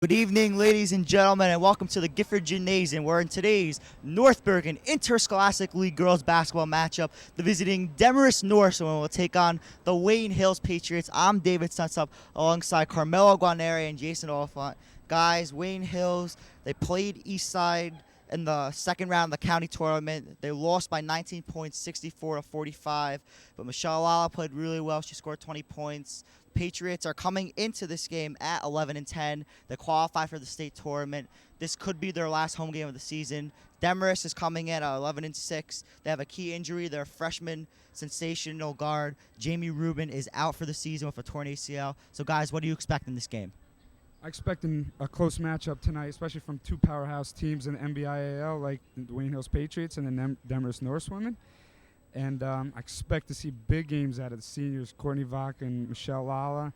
Good evening, ladies and gentlemen, and welcome to the Gifford Gymnasium, where in today's North Bergen Interscholastic League girls basketball matchup, the visiting Demarest Norsemen will take on the Wayne Hills Patriots. I'm David Suntup, alongside Carmelo, Guarneri, and Jason Olephant. Guys, Wayne Hills, they played Eastside in the second round of the county tournament. They lost by 19 points, 64-45, but Michelle Lala played really well. She scored 20 points. Patriots are coming into this game at 11-10. They qualify for the state tournament. This could be their last home game of the season. Demarest is coming in at 11-6. They have a key injury. Their freshman sensational guard, Jamie Rubin, is out for the season with a torn ACL. So, guys, what do you expect in this game? I expect a close matchup tonight, especially from two powerhouse teams in the NBIAL, like the Wayne Hills Patriots and the Demarest Norsewomen. And I expect to see big games out of the seniors, Courtney Vaca and Michelle Lala.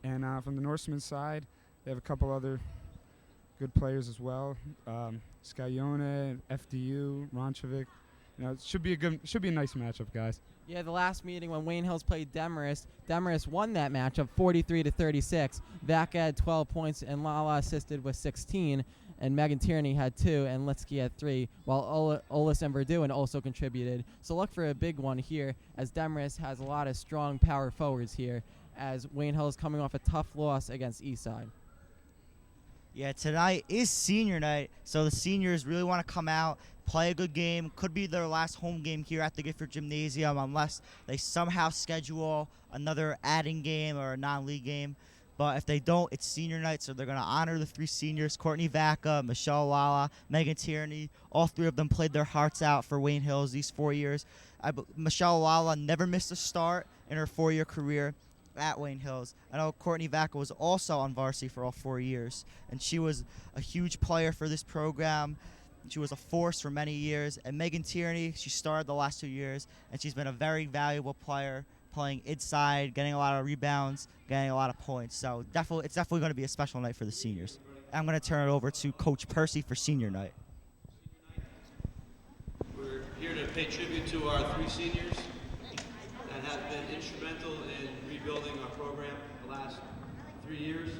And from the Norsemen side, they have a couple other good players as well. Skyone, FDU, Ronchevic. It should be a nice matchup, guys. Yeah, the last meeting when Wayne Hills played Demarest, Demarest won that matchup 43-36. Vaca had 12 points and Lala assisted with 16, and Megan Tierney had 2 and Litsky had 3, while Olis and Verdun also contributed. So look for a big one here, as Demarest has a lot of strong power forwards here, as Wayne Hills coming off a tough loss against Eastside. Yeah, tonight is senior night, so the seniors really want to come out, play a good game. Could be their last home game here at the Gifford Gymnasium, unless they somehow schedule another adding game or a non-league game. But if they don't, it's senior night, so they're going to honor the 3 seniors, Courtney Vaca, Michelle Lala, Megan Tierney. All 3 of them played their hearts out for Wayne Hills these 4 years. Michelle Lala never missed a start in her 4-year career at Wayne Hills. I know Courtney Vaca was also on varsity for all 4 years, and she was a huge player for this program. She was a force for many years. And Megan Tierney, she started the last 2 years, and she's been a very valuable player, playing inside, getting a lot of rebounds, getting a lot of points. So it's definitely going to be a special night for the seniors. I'm going to turn it over to Coach Percy for senior night. We're here to pay tribute to our 3 seniors that have been instrumental in rebuilding our program the last 3 years.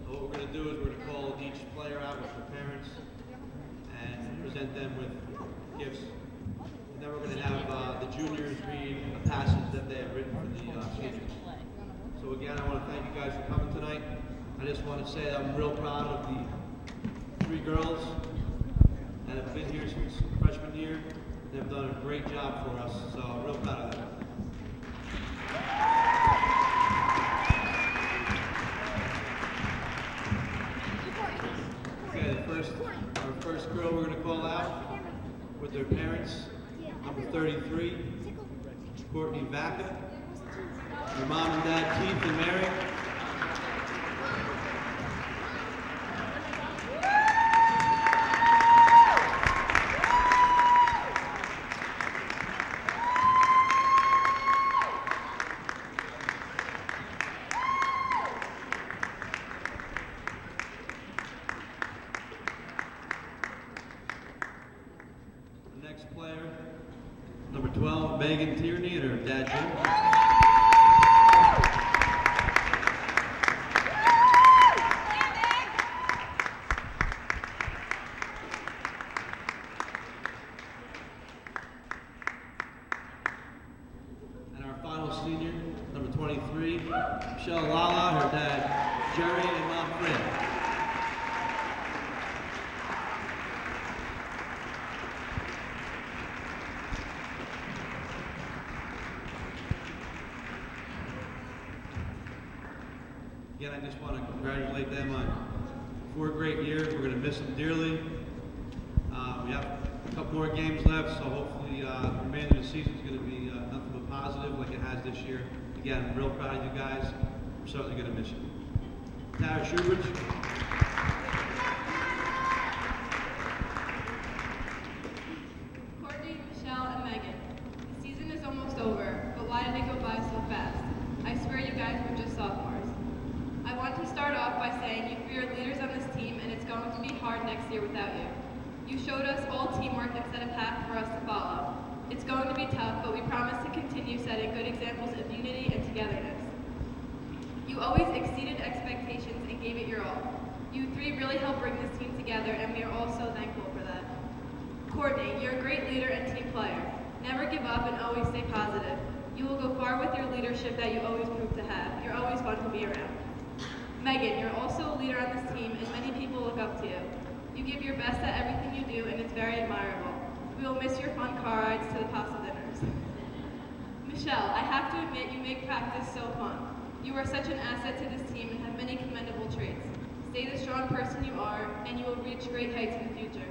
So what we're going to do is we're going to call each player out with their parents and present them with gifts. And then we're going to have the juniors read a passage that they have written for the seniors. So again, I want to thank you guys for coming tonight. I just want to say that I'm real proud of the 3 girls that have been here since freshman year. They've done a great job for us, so I'm real proud of them. Okay, our first girl we're going to call out with their parents, number 33, Courtney Vaca. Your mom and dad, Keith and Mary. Player, number 12, Megan Tierney, and her dad, Jim. And our final senior, number 23, Michelle Lala, her dad, Jerry, and mom, Fran. Again, I just want to congratulate them on 4 great years. We're going to miss them dearly. We have a couple more games left, so hopefully the remainder of the season is going to be nothing but positive like it has this year. Again, I'm real proud of you guys. We're certainly going to miss you. Tara Schubert. Courtney, Michelle, and Megan. The season is almost over, but why did it go by so fast? I swear you guys were just sophomores. I want to start off by saying you 3 are leaders on this team, and it's going to be hard next year without you. You showed us all teamwork and set a path for us to follow. It's going to be tough, but we promise to continue setting good examples of unity and togetherness. You always exceeded expectations and gave it your all. You three really helped bring this team together, and we are all so thankful for that. Courtney, you're a great leader and team player. Never give up and always stay positive. You will go far with your leadership that you always prove to have. You're always fun to be around. Megan, you're also a leader on this team, and many people look up to you. You give your best at everything you do, and it's very admirable. We will miss your fun car rides to the pasta dinners. Michelle, I have to admit you make practice so fun. You are such an asset to this team and have many commendable traits. Stay the strong person you are, and you will reach great heights in the future.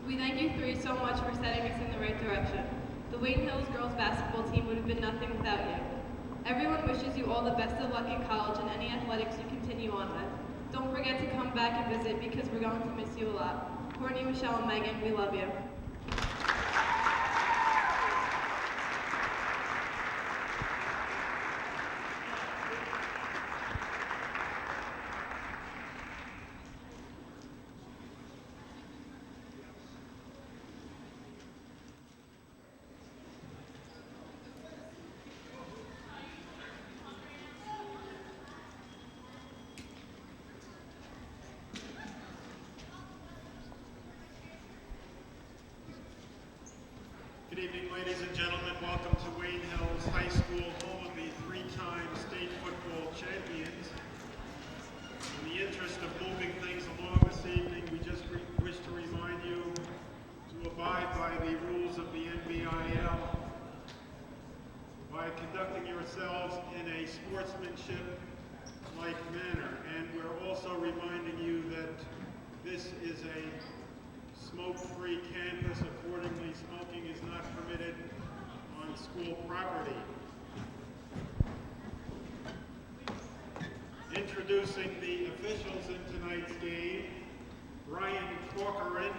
We thank you three so much for setting us in the right direction. The Wayne Hills girls basketball team would have been nothing without you. Everyone wishes you all the best of luck in college and any athletics you continue on with. Don't forget to come back and visit because we're going to miss you a lot. Courtney, Michelle, and Megan, we love you. Good evening, ladies and gentlemen. Welcome to Wayne Hills High School, home of the three-time state football champions. In the interest of moving things along this evening, we just wish to remind you to abide by the rules of the NBIL by conducting yourselves in a sportsmanship-like manner. And we're also reminding you that this is a smoke-free campus. Accordingly, smoking is not permitted on school property. Introducing the officials in tonight's game, Brian Corcoran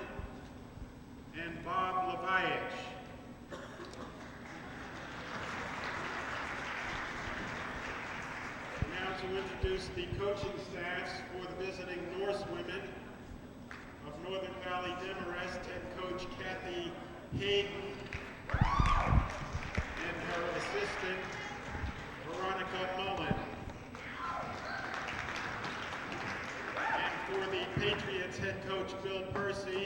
and Bob Leviach. Now to introduce the coaching staffs for the visiting Norsewomen. Of Northern Valley Demarest, head coach Kathy Hayden and her assistant Veronica Mullen. And for the Patriots, head coach Bill Percy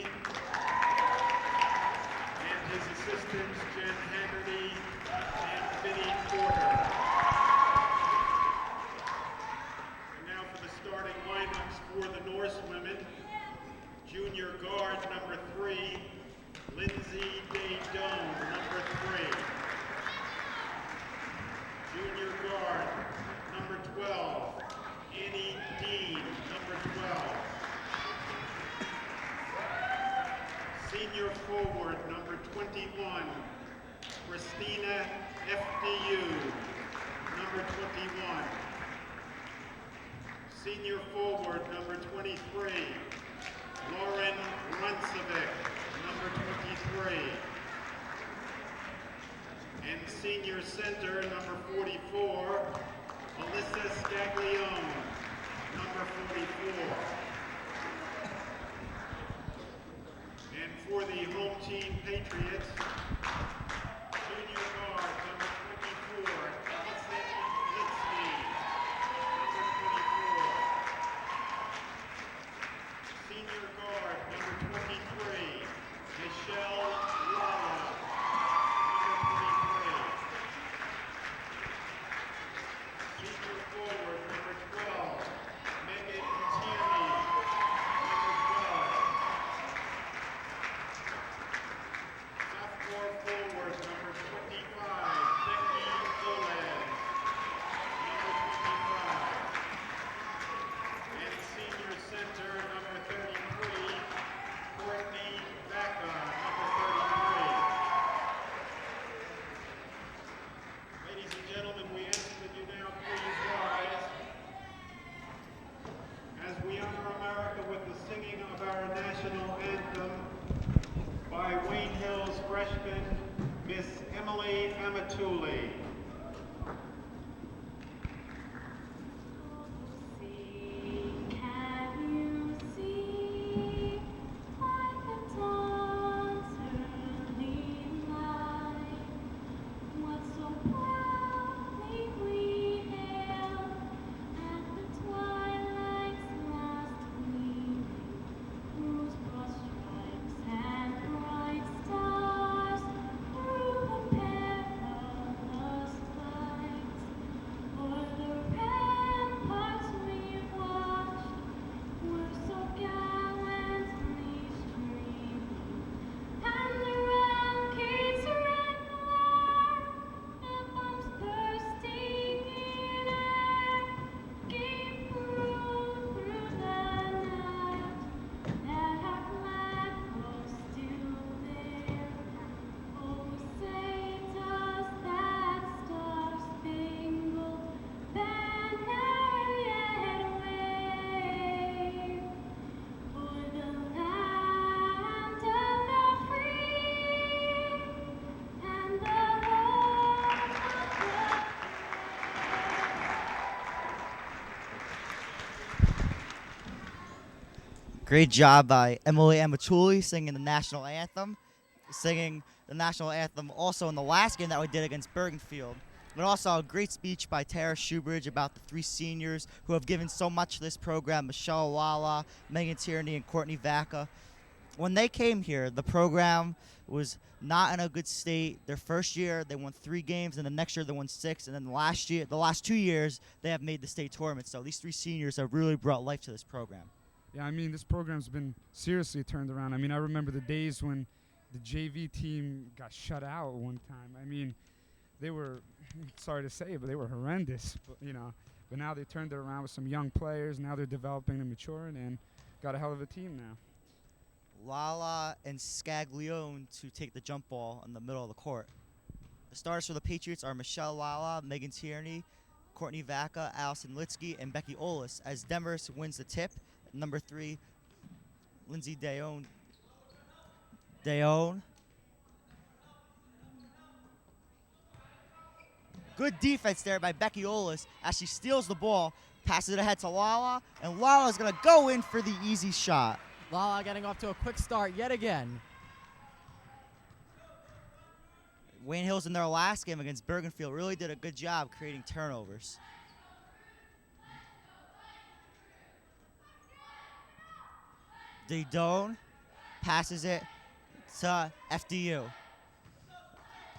and his assistants Jen Haggerty and Vinnie Porter. And now for the starting lineups for the Norsewomen. Junior guard number 3, Lindsay Daydone, number 3. Junior guard number 12, Annie Dean, number 12. Senior forward number 21, Christina FDU, number 21. Senior forward number 23, Lauren Runcevic, number 23. And senior center, number 44, Alyssa Scaglione, number 44. And for the home team Patriots, junior guard, number 24, Allison Litsky, number 24. Senior guard, number 23, Michelle Lala, number 23. Senior forward, number 12, Megan Tierney, number 12. Sophomore forward, number 25, Becky Olez, number 25. And senior center, number 33, Courtney Baca, number 33. Ladies and gentlemen, we ask that you now please rise as we honor America with the singing of our national anthem by Wayne Hills freshman, Miss Emily Amatuli. Can you see like the dawn's early light? What so proudly we hailed Great job by Emily Amachuli singing the national anthem. Singing the national anthem also in the last game that we did against Bergenfield. But also a great speech by Tara Shoebridge about the 3 seniors who have given so much to this program, Michelle Lala, Megan Tierney, and Courtney Vaca. When they came here, the program was not in a good state. Their first year, they won 3 games, and the next year they won 6, and then the last 2 years, they have made the state tournament. So these 3 seniors have really brought life to this program. Yeah, I mean, this program's been seriously turned around. I mean, I remember the days when the JV team got shut out one time. I mean, they were, sorry to say it, but they were horrendous. But now they turned it around with some young players. Now they're developing and maturing and got a hell of a team now. Lala and Scaglione to take the jump ball in the middle of the court. The starters for the Patriots are Michelle Lala, Megan Tierney, Courtney Vaca, Allison Litsky, and Becky Olis. As Demarest wins the tip, number 3, Lindsay Dayon. Good defense there by Becky Olis as she steals the ball, passes it ahead to Lala, and Lala's going to go in for the easy shot. Lala getting off to a quick start yet again. Wayne Hills in their last game against Bergenfield really did a good job creating turnovers. Dedone passes it to FDU.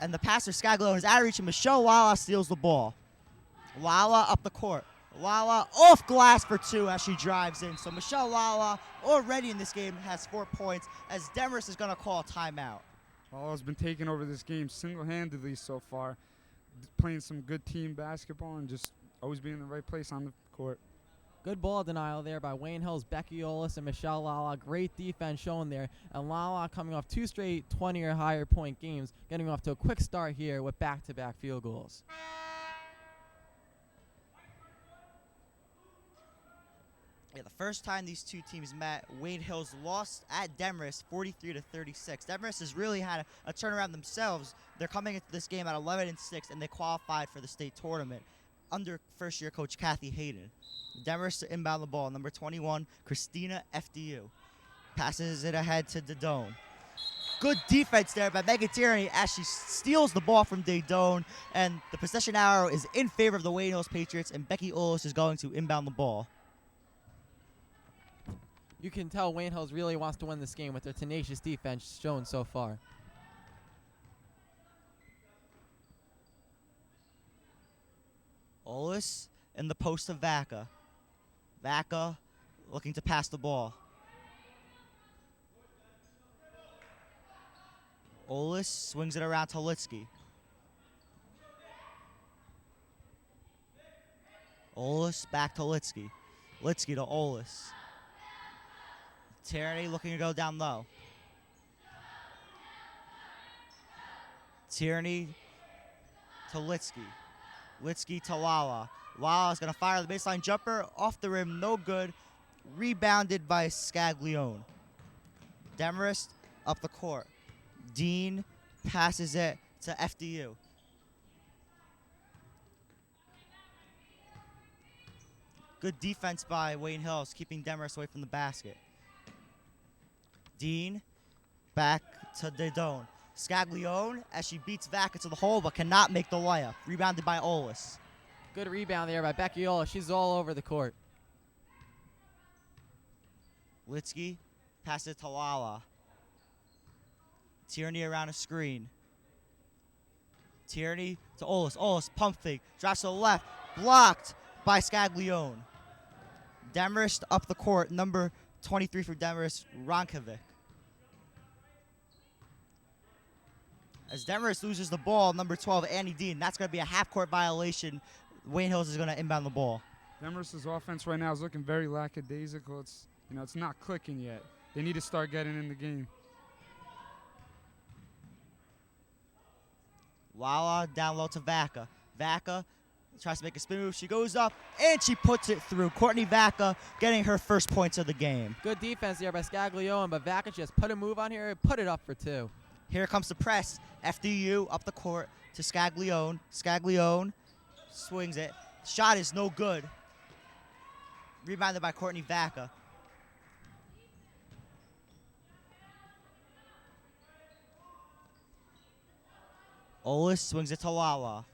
And the passer, Scaglione, is out of reach, and Michelle Lala steals the ball. Lala up the court. Lala off glass for 2 as she drives in. So Michelle Lala already in this game has 4 points as Demarest is going to call a timeout. Lala's been taking over this game single-handedly so far, playing some good team basketball and just always being in the right place on the court. Good ball denial there by Wayne Hills, Becky Olis, and Michelle Lala. Great defense shown there. And Lala coming off 2 straight 20 or higher point games, getting off to a quick start here with back-to-back field goals. Yeah, the first time these 2 teams met, Wayne Hills lost at Demarest 43-36. Demarest has really had a turnaround themselves. They're coming into this game at 11-6, and they qualified for the state tournament under first-year coach Kathy Hayden. Demarest to inbound the ball. Number 21, Christina FDU. Passes it ahead to Dedone. Good defense there by Megan Tierney as she steals the ball from Dedone, and the possession arrow is in favor of the Wayne Hills Patriots, and Becky Olis is going to inbound the ball. You can tell Wayne Hills really wants to win this game with their tenacious defense shown so far. Olis in the post to Vaca. Vaca looking to pass the ball. Olis swings it around to Litsky. Olis back to Litsky. Litsky to Olis. Tierney looking to go down low. Tierney to Litsky. Litsky to Lala. Lala's going to fire the baseline jumper. Off the rim, no good. Rebounded by Scaglione. Demarest up the court. Dean passes it to FDU. Good defense by Wayne Hills, keeping Demarest away from the basket. Dean back to Dedone. Scaglione as she beats Vaca to the hole but cannot make the layup. Rebounded by Olis. Good rebound there by Becky Olis. She's all over the court. Litsky passes it to Lala. Tierney around a screen. Tierney to Olis. Olis pump fake. Drops to the left. Blocked by Scaglione. Demarest up the court. Number 23 for Demarest, Ronkovic. As Demarest loses the ball, number 12, Annie Dean. That's going to be a half-court violation. Wayne Hills is going to inbound the ball. Demarest's offense right now is looking very lackadaisical. It's not clicking yet. They need to start getting in the game. Lala down low to Vaca. Vaca tries to make a spin move. She goes up, and she puts it through. Courtney Vaca getting her first points of the game. Good defense there by Scaglione, but Vaca just put a move on here and put it up for 2. Here comes the press. FDU up the court to Scaglione. Scaglione swings it. Shot is no good. Rebounded by Courtney Vaca. Olis swings it to Lala.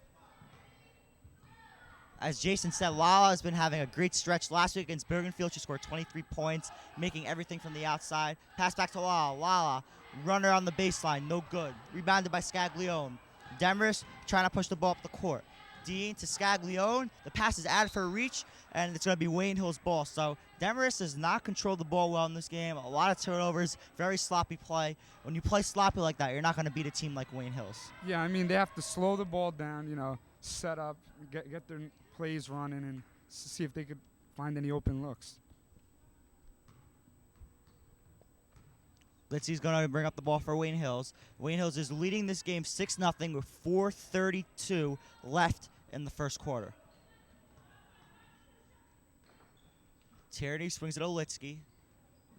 As Jason said, Lala has been having a great stretch. Last week against Bergenfield, she scored 23 points, making everything from the outside. Pass back to Lala. Lala, runner on the baseline, no good. Rebounded by Scaglione. Demarest trying to push the ball up the court. Dean to Scaglione. The pass is added for a reach, and it's going to be Wayne Hill's ball. So Demarest does not control the ball well in this game. A lot of turnovers, very sloppy play. When you play sloppy like that, you're not going to beat a team like Wayne Hills. Yeah, I mean, they have to slow the ball down, set up, get their plays running, and see if they could find any open looks. Litzy's going to bring up the ball for Wayne Hills. Wayne Hills is leading this game 6-0 with 4:32 left in the first quarter. Tierney swings it to Olitsky.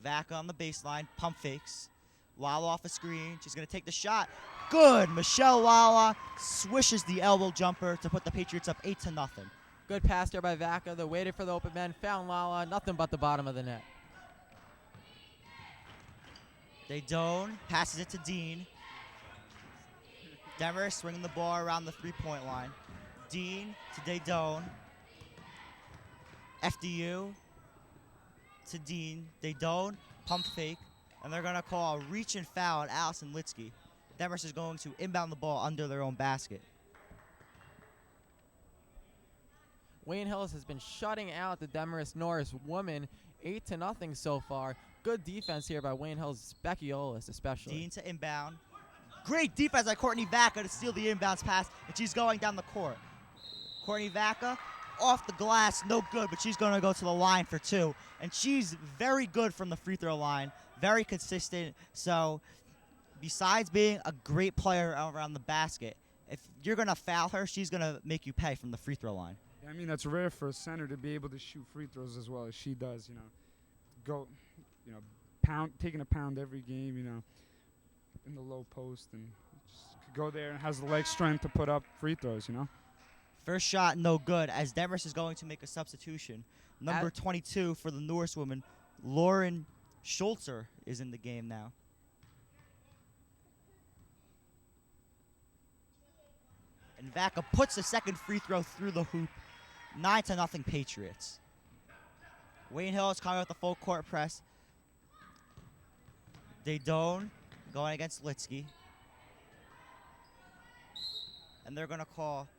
Vaca on the baseline, pump fakes. Lala off a screen. She's going to take the shot. Good. Michelle Lala swishes the elbow jumper to put the Patriots up 8-0. Good pass there by Vaca. They waited for the open man, found Lala, nothing but the bottom of the net. Deidone passes it to Dean. Demarest swinging the ball around the three-point line. Dean to Deidone. FDU to Dean. Deidone, pump fake, and they're going to call a reach and foul on Allison Litsky. Demarest is going to inbound the ball under their own basket. Wayne Hills has been shutting out the Demarest Norris women 8-0 so far. Good defense here by Wayne Hills, Becky Olis especially. Dean to inbound. Great defense by Courtney Vaca to steal the inbounds pass, and she's going down the court. Courtney Vaca off the glass, no good, but she's going to go to the line for two. And she's very good from the free throw line, very consistent. So besides being a great player around the basket, if you're going to foul her, she's going to make you pay from the free throw line. I mean, that's rare for a center to be able to shoot free throws as well as she does, taking a pound every game, in the low post, and just go there and has the leg strength to put up free throws, First shot, no good, as Demarest is going to make a substitution. Number 22 for the Norse woman, Lauren Schultzer, is in the game now. And Vaca puts the second free throw through the hoop. 9-0 Patriots. Wayne Hill is coming with the full court press. Deidone going against Litsky. And they're going to call,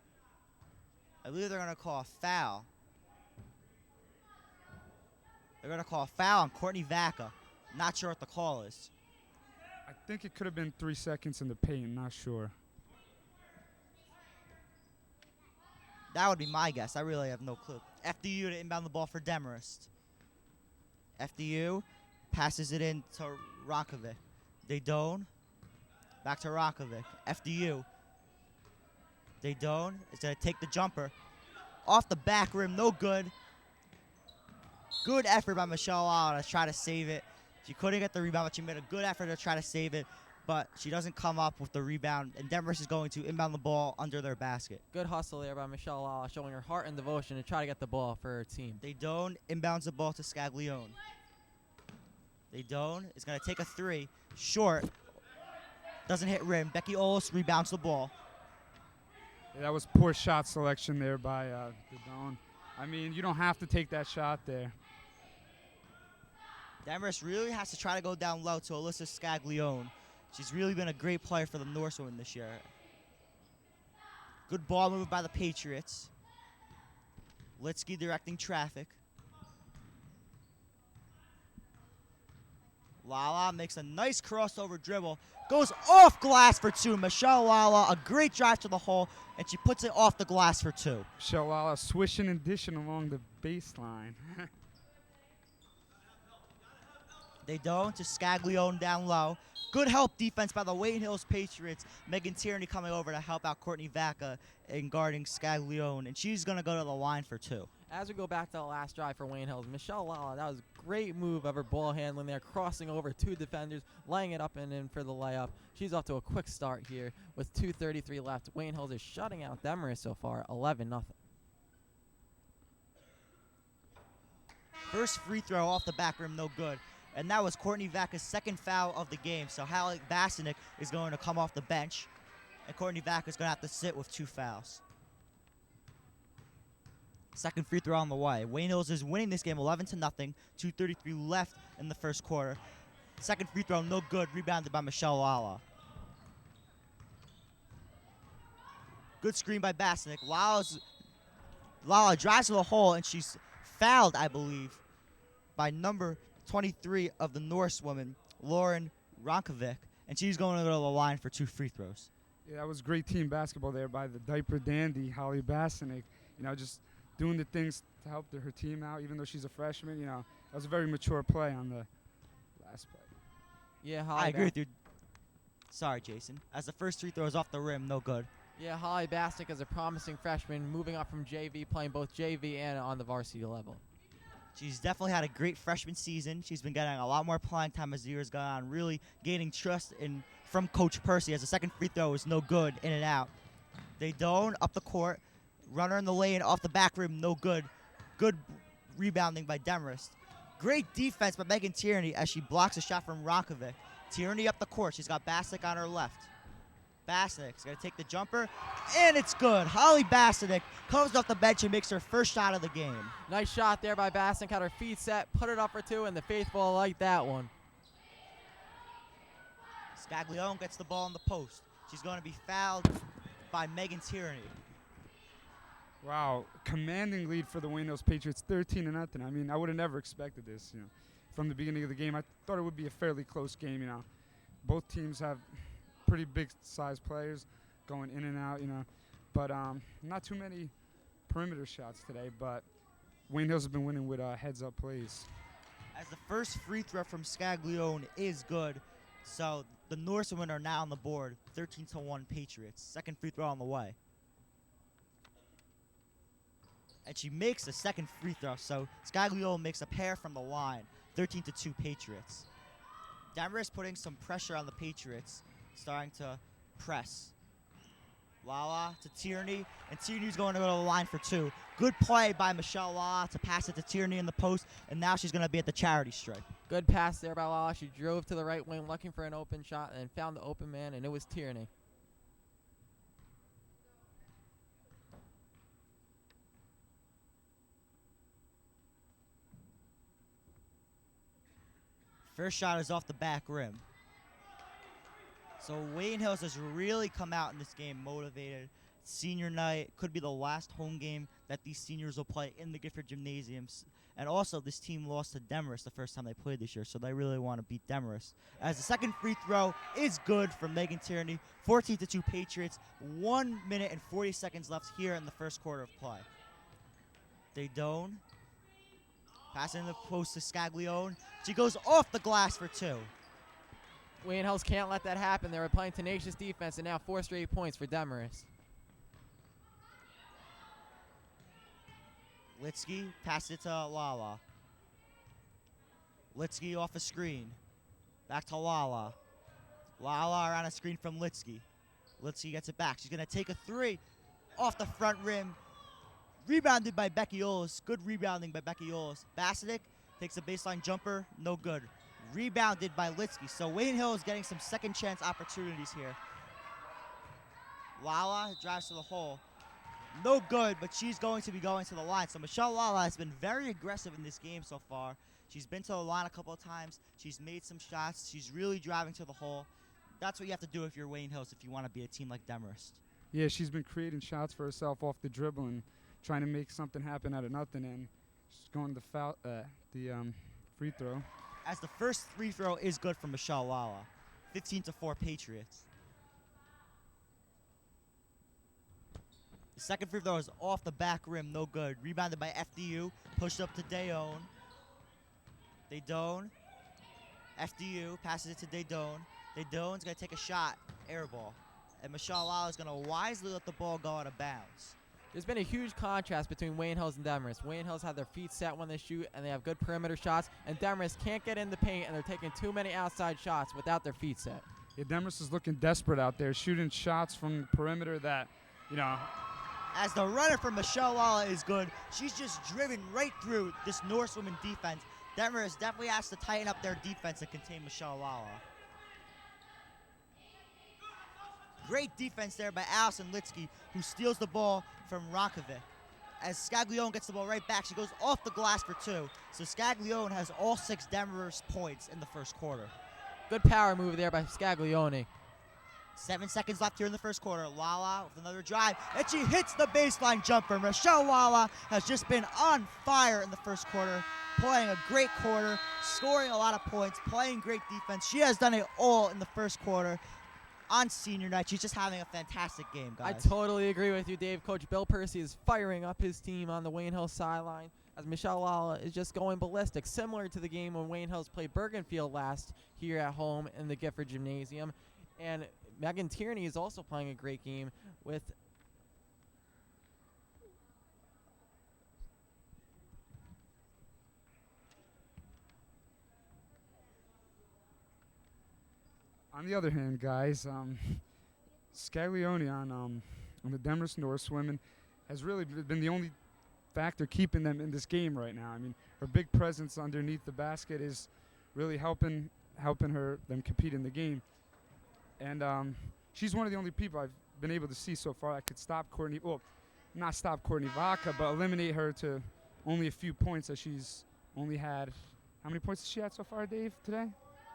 I believe they're going to call a foul. They're going to call a foul on Courtney Vaca. Not sure what the call is. I think it could have been 3 seconds in the paint, not sure. That would be my guess. I really have no clue. FDU to inbound the ball for Demarest. FDU passes it in to Ronkovic. Deidone. Back to Ronkovic. FDU. Deidone is going to take the jumper. Off the back rim, no good. Good effort by Michelle Lala to try to save it. She couldn't get the rebound, but she made a good effort to try to save it. But she doesn't come up with the rebound, and Demarest is going to inbound the ball under their basket. Good hustle there by Michelle Lala, showing her heart and devotion to try to get the ball for her team. Deidone inbounds the ball to Scaglione. Deidone is going to take a three. Short. Doesn't hit rim. Becky Olis rebounds the ball. Yeah, that was poor shot selection there by Deidone. I mean, you don't have to take that shot there. Demarest really has to try to go down low to Alyssa Scaglione. She's really been a great player for the Norsewomen this year. Good ball move by the Patriots. Litsky directing traffic. Lala makes a nice crossover dribble. Goes off glass for two. Michelle Lala, a great drive to the hole, and she puts it off the glass for two. Michelle Lala swishing and dishing along the baseline. They don't to Scaglione down low. Good help defense by the Wayne Hills Patriots. Megan Tierney coming over to help out Courtney Vaca in guarding Scaglione, and she's going to go to the line for two. As we go back to the last drive for Wayne Hills, Michelle Lala, that was a great move of her ball handling there, crossing over two defenders, laying it up and in for the layup. She's off to a quick start here with 2:33 left. Wayne Hills is shutting out Demarest so far, 11-0. First free throw off the back rim, no good. And that was Courtney Vaca's second foul of the game. So Hallie Bassinek is going to come off the bench. and Courtney Vac is going to have to sit with 2 fouls. Second free throw on the way. Wayne Hills is winning this game 11-0. 2:33 left in the first quarter. Second free throw, no good. Rebounded by Michelle Lala. Good screen by Basnick. Lala drives to the hole, and she's fouled, I believe, by number 23 of the Norsewomen, Lauren Ronkovic, and she's going to go to the line for 2 free throws. Yeah, that was great team basketball there by the diaper dandy, Holly Basnick. Just doing the things to help her team out, even though she's a freshman. That was a very mature play on the last play. Yeah, Holly. I agree with you. Sorry, Jason. As the first free throw is off the rim, no good. Yeah, Holly Basnick is a promising freshman, moving up from JV, playing both JV and on the varsity level. She's definitely had a great freshman season. She's been getting a lot more playing time as the years gone on, really gaining trust from Coach Percy, as the second free throw is no good, in and out. They don't up the court. Runner in the lane, off the back rim, no good. Good rebounding by Demarest. Great defense by Megan Tierney as she blocks a shot from Ronkovic. Tierney up the court. She's got Basnick on her left. Basnick's going to take the jumper, and it's good. Holly Basnick comes off the bench and makes her first shot of the game. Nice shot there by Basnick. Had her feet set, put it up for 2, and the faithful like that one. Scaglione gets the ball in the post. She's going to be fouled by Megan Tierney. Wow, commanding lead for the Wayne Hills Patriots, 13-0. I mean, I would have never expected this, from the beginning of the game. I thought it would be a fairly close game, Both teams have pretty big-sized players going in and out, But not too many perimeter shots today, but Wayne Hills have been winning with heads-up plays. As the first free throw from Scaglione is good, so the Norsewomen are now on the board, 13-1 Patriots. Second free throw on the way. And she makes the second free throw, so Scaglione makes a pair from the line, 13-2 Patriots. Demarest putting some pressure on the Patriots, starting to press. Lala to Tierney, and Tierney's going to go to the line for 2. Good play by Michelle Lala to pass it to Tierney in the post, and now she's going to be at the charity stripe. Good pass there by Lala. She drove to the right wing looking for an open shot and found the open man, and it was Tierney. First shot is off the back rim. So Wayne Hills has really come out in this game motivated. Senior night could be the last home game that these seniors will play in the Gifford Gymnasiums. And also, this team lost to Demarest the first time they played this year, so they really want to beat Demarest. As the second free throw is good from Megan Tierney, 14-2 Patriots. 1 minute and 40 seconds left here in the first quarter of play. Deydone passing in the post to Scaglione. She goes off the glass for 2. Wayne Hills can't let that happen. They were playing tenacious defense, and now 4 straight points for Demarest. Litsky passes it to Lala. Litsky off a screen. Back to Lala. Lala on a screen from Litsky. Litsky gets it back. She's going to take a 3 off the front rim. Rebounded by Becky Olis. Good rebounding by Becky Olis. Basnick takes a baseline jumper. No good. Rebounded by Litsky. So Wayne Hill is getting some second chance opportunities here. Lala drives to the hole. No good, but she's going to be going to the line. So Michelle Lala has been very aggressive in this game so far. She's been to the line a couple of times. She's made some shots. She's really driving to the hole. That's what you have to do if you're Wayne Hills if you want to be a team like Demarest. Yeah, she's been creating shots for herself off the dribble and trying to make something happen out of nothing, and she's going to the free throw. As the first free throw is good for Michelle Lala. 15-4 Patriots. The second free throw is off the back rim, no good. Rebounded by FDU, pushed up to Deydone. Deydone, FDU, passes it to Deydone. Deydone's going to take a shot, air ball. And Michelle Lala is going to wisely let the ball go out of bounds. There's been a huge contrast between Wayne Hills and Demarest. Wayne Hills have their feet set when they shoot, and they have good perimeter shots. And Demarest can't get in the paint, and they're taking too many outside shots without their feet set. Yeah, Demarest is looking desperate out there, shooting shots from the perimeter that, As the runner for Michelle Lala is good, she's just driven right through this Norsewomen defense. Demarest definitely has to tighten up their defense and contain Michelle Lala. Great defense there by Allison Litsky, who steals the ball from Rankovic. As Scaglione gets the ball right back, she goes off the glass for 2. So Scaglione has all 6 Demarest points in the first quarter. Good power move there by Scaglione. 7 seconds left here in the first quarter. Lala with another drive, and she hits the baseline jumper. Michelle Lala has just been on fire in the first quarter, playing a great quarter, scoring a lot of points, playing great defense. She has done it all in the first quarter. On senior night, she's just having a fantastic game, guys. I totally agree with you, Dave. Coach Bill Percy is firing up his team on the Wayne Hills sideline as Michelle Lala is just going ballistic, similar to the game when Wayne Hills played Bergenfield last here at home in the Gifford Gymnasium. And Megan Tierney is also playing a great game with On the other hand, guys, Scaglione on the Demarest Norsewomen has really been the only factor keeping them in this game right now. I mean, her big presence underneath the basket is really helping them compete in the game. And she's one of the only people I've been able to see so far that could stop Courtney. Well, not stop Courtney Vaca, but eliminate her to only a few points. As she's only had, how many points has she had so far, Dave, today?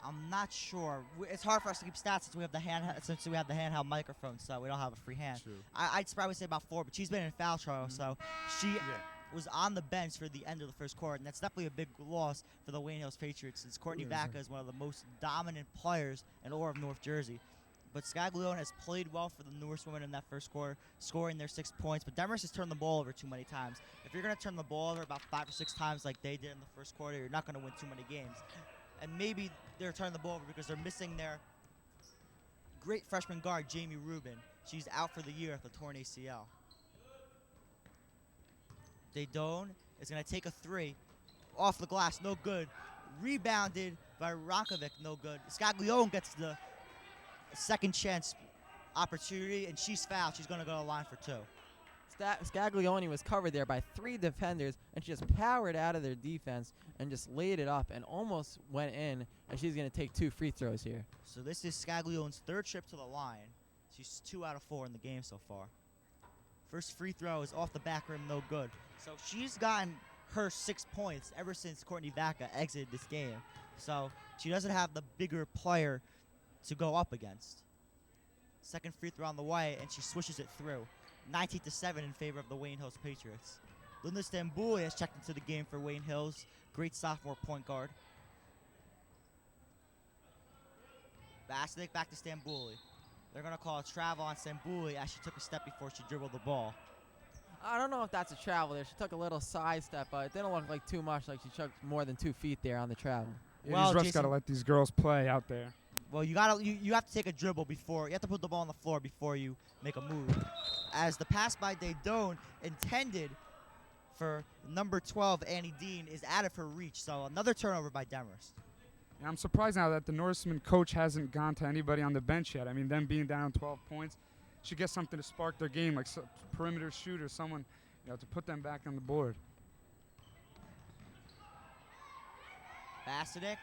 I'm not sure. It's hard for us to keep stats since we have the handheld microphone, so we don't have a free hand. True. I'd probably say about 4, but she's been in foul trouble, so she was on the bench for the end of the first quarter, and that's definitely a big loss for the Wayne Hills Patriots, since Courtney Vaca is one of the most dominant players in all of North Jersey. But Scaglione has played well for the Norsewomen in that first quarter, scoring their 6 points. But Demarest has turned the ball over too many times. If you're going to turn the ball over about 5 or 6 times like they did in the first quarter, you're not going to win too many games. And maybe they're turning the ball over because they're missing their great freshman guard, Jamie Rubin. She's out for the year with a torn ACL. Deydone is going to take a 3. Off the glass, no good. Rebounded by Rankovic, no good. Scaglione gets the second chance opportunity, and she's fouled. She's going to go to the line for 2. Scaglione was covered there by 3 defenders, and she just powered out of their defense and just laid it up and almost went in, and she's going to take 2 free throws here. So this is Scaglione's 3rd trip to the line. She's 2 out of 4 in the game so far. First free throw is off the back rim, no good. So she's gotten her 6 points ever since Courtney Vaca exited this game. So she doesn't have the bigger player to go up against. Second free throw on the way, and she swishes it through. 19-7 in favor of the Wayne Hills Patriots. Linda Stambouli has checked into the game for Wayne Hills. Great sophomore point guard. Basnick back to Stambouli. They're going to call a travel on Stambouli as she took a step before she dribbled the ball. I don't know if that's a travel there. She took a little side step, but it didn't look like too much, like she took more than 2 feet there on the travel. Yeah, Well, these refs Jason- got to let these girls play out there. Well, you have to take a dribble before you have to put the ball on the floor before you make a move. As the pass by Deydone intended for number 12 Annie Dean is out of her reach, so another turnover by Demarest. And I'm surprised now that the Norseman coach hasn't gone to anybody on the bench yet. I mean, them being down 12 points, should get something to spark their game, like perimeter shooter, someone, to put them back on the board. Basnick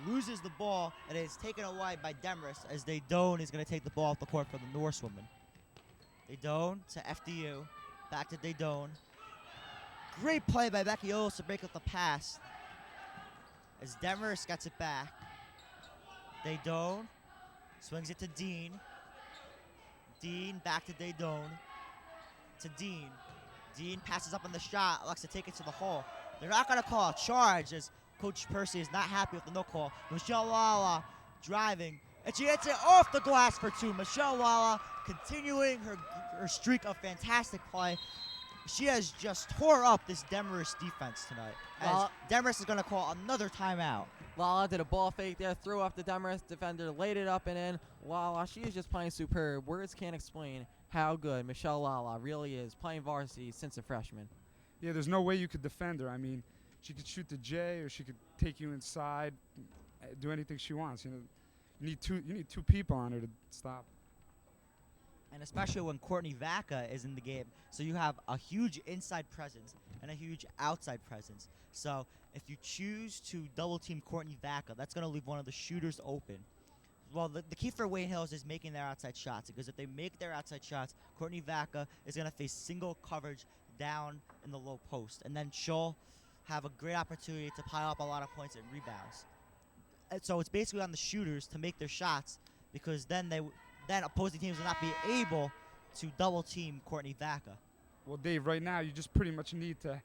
loses the ball, and it is taken away by Demarest as Deydone is going to take the ball off the court for the Norsewomen. Deydone to FDU, back to Deydone. Great play by Becky Oles to break up the pass as Demarest gets it back. Deydone swings it to Dean. Dean back to Deydone. To Dean. Dean passes up on the shot, likes to take it to the hole. They're not going to call a charge as Coach Percy is not happy with the no call. Michelle Lala driving, and she hits it off the glass for 2. Michelle Lala continuing her streak of fantastic play. She has just tore up this Demarest defense tonight. As Demarest is going to call another timeout. Lala did a ball fake there, threw off the Demarest defender, laid it up and in. Lala, she is just playing superb. Words can't explain how good Michelle Lala really is, playing varsity since a freshman. Yeah, there's no way you could defend her. I mean, she could shoot the J, or she could take you inside, do anything she wants. You need 2 people on her to stop. And especially when Courtney Vaca is in the game. So you have a huge inside presence and a huge outside presence. So if you choose to double team Courtney Vaca, that's going to leave one of the shooters open. Well, the key for Wayne Hills is making their outside shots, because if they make their outside shots, Courtney Vaca is going to face single coverage down in the low post, and then she'll have a great opportunity to pile up a lot of points and rebounds. And so it's basically on the shooters to make their shots, because then opposing teams will not be able to double team Courtney Vaca. Well, Dave, right now you just pretty much need to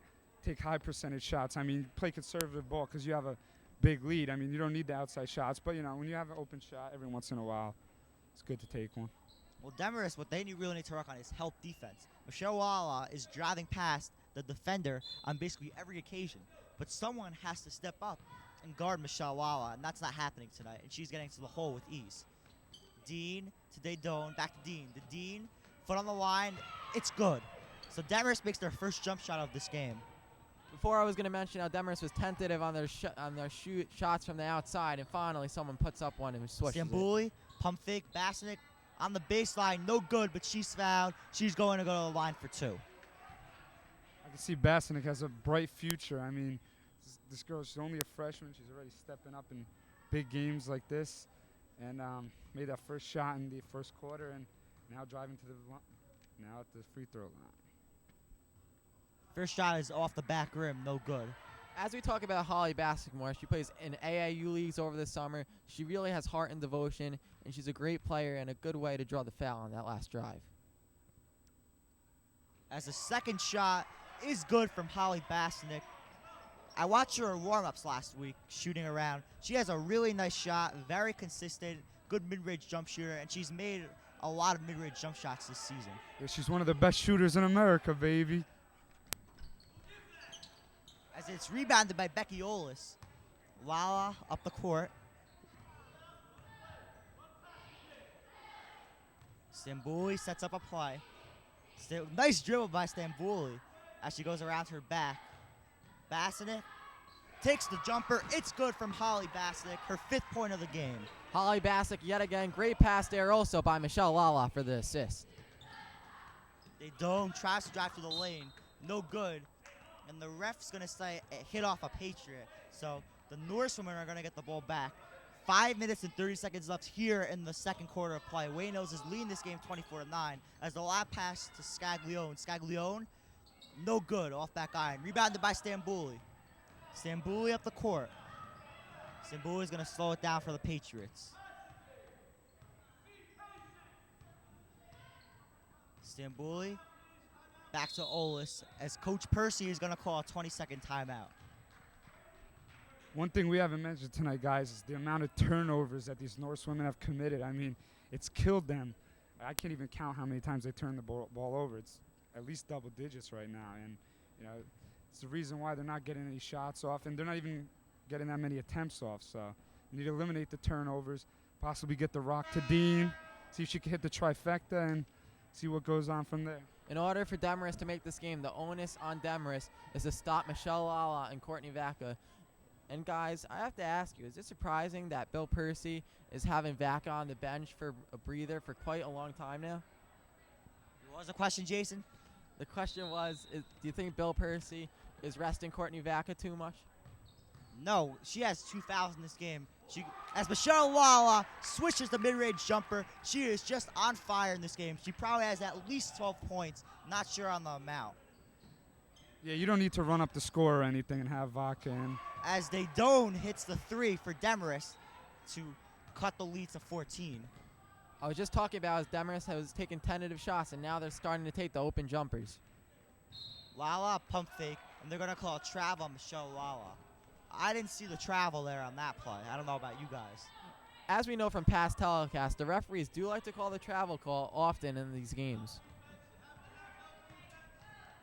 take high percentage shots. I mean, play conservative ball because you have a big lead. I mean, you don't need the outside shots, but when you have an open shot every once in a while, it's good to take one. Well, Demarest, what they really need to work on is help defense. Michelle Walla is driving past the defender on basically every occasion, but someone has to step up and guard Michelle Walla, and that's not happening tonight, and she's getting to the hole with ease. Dean to Daydone, back to Dean. The Dean, foot on the line, it's good. So Demarest makes their first jump shot of this game. Before I was going to mention how Demarest was tentative on their shots from the outside, and finally someone puts up one and switches it. Stambuli, pump fake, Bassinick on the baseline, no good, but she's fouled. She's going to go to the line for 2. I can see Bassinick has a bright future. I mean, this girl, she's only a freshman. She's already stepping up in big games like this, and made that first shot in the first quarter, and now driving to now at the free throw line. First shot is off the back rim, no good. As we talk about Holly Bassinick more, she plays in AAU leagues over the summer. She really has heart and devotion, and she's a great player and a good way to draw the foul on that last drive. As the second shot is good from Holly Bassinick. I watched her in warm-ups last week shooting around. She has a really nice shot, very consistent, good mid-range jump shooter, and she's made a lot of mid-range jump shots this season. Yeah, she's one of the best shooters in America, baby. As it's rebounded by Becky Olis. Lala up the court. Stambuli sets up a play. Nice dribble by Stambuli as she goes around her back. Bassinick takes the jumper. It's good from Holly Bassinick, her 5th point of the game. Holly Bassinick yet again. Great pass there also by Michelle Lala for the assist. They don't tries to drive to the lane. No good. And the ref's going to say it hit off a Patriot. So the Norsewomen are going to get the ball back. 5 minutes and 30 seconds left here in the second quarter of play. Wayne Hills is leading this game 24-9 as the last pass to Scaglione. Scaglione, no good off back iron. Rebounded by Stambuli. Stambuli up the court. Stambuli is going to slow it down for the Patriots. Stambuli back to Olis as Coach Percy is going to call a 20-second timeout. One thing we haven't mentioned tonight, guys, is the amount of turnovers that these Norsewomen have committed. I mean, it's killed them. I can't even count how many times they turn the ball over. It's at least double digits right now, and it's the reason why they're not getting any shots off, and they're not even getting that many attempts off. So you need to eliminate the turnovers, possibly get the rock to Dean, see if she can hit the trifecta, and see what goes on from there. In order for Demarest to make this game, the onus on Demarest is to stop Michelle Lala and Courtney Vaca. And guys, I have to ask you, is it surprising that Bill Percy is having Vaca on the bench for a breather for quite a long time now? What was the question, Jason? The question was, do you think Bill Percy is resting Courtney Vaca too much? No, she has 2 fouls in this game. As Michelle Lala switches the mid-range jumper, she is just on fire in this game. She probably has at least 12 points. Not sure on the amount. Yeah, you don't need to run up the score or anything and have Vaca in. As Daydone hits the 3 for Demarest to cut the lead to 14. I was just talking about as Demarest has taken tentative shots, and now they're starting to take the open jumpers. Lala pump fake, and they're going to call a travel on Michelle Lala. I didn't see the travel there on that play. I don't know about you guys. As we know from past telecasts, the referees do like to call the travel call often in these games.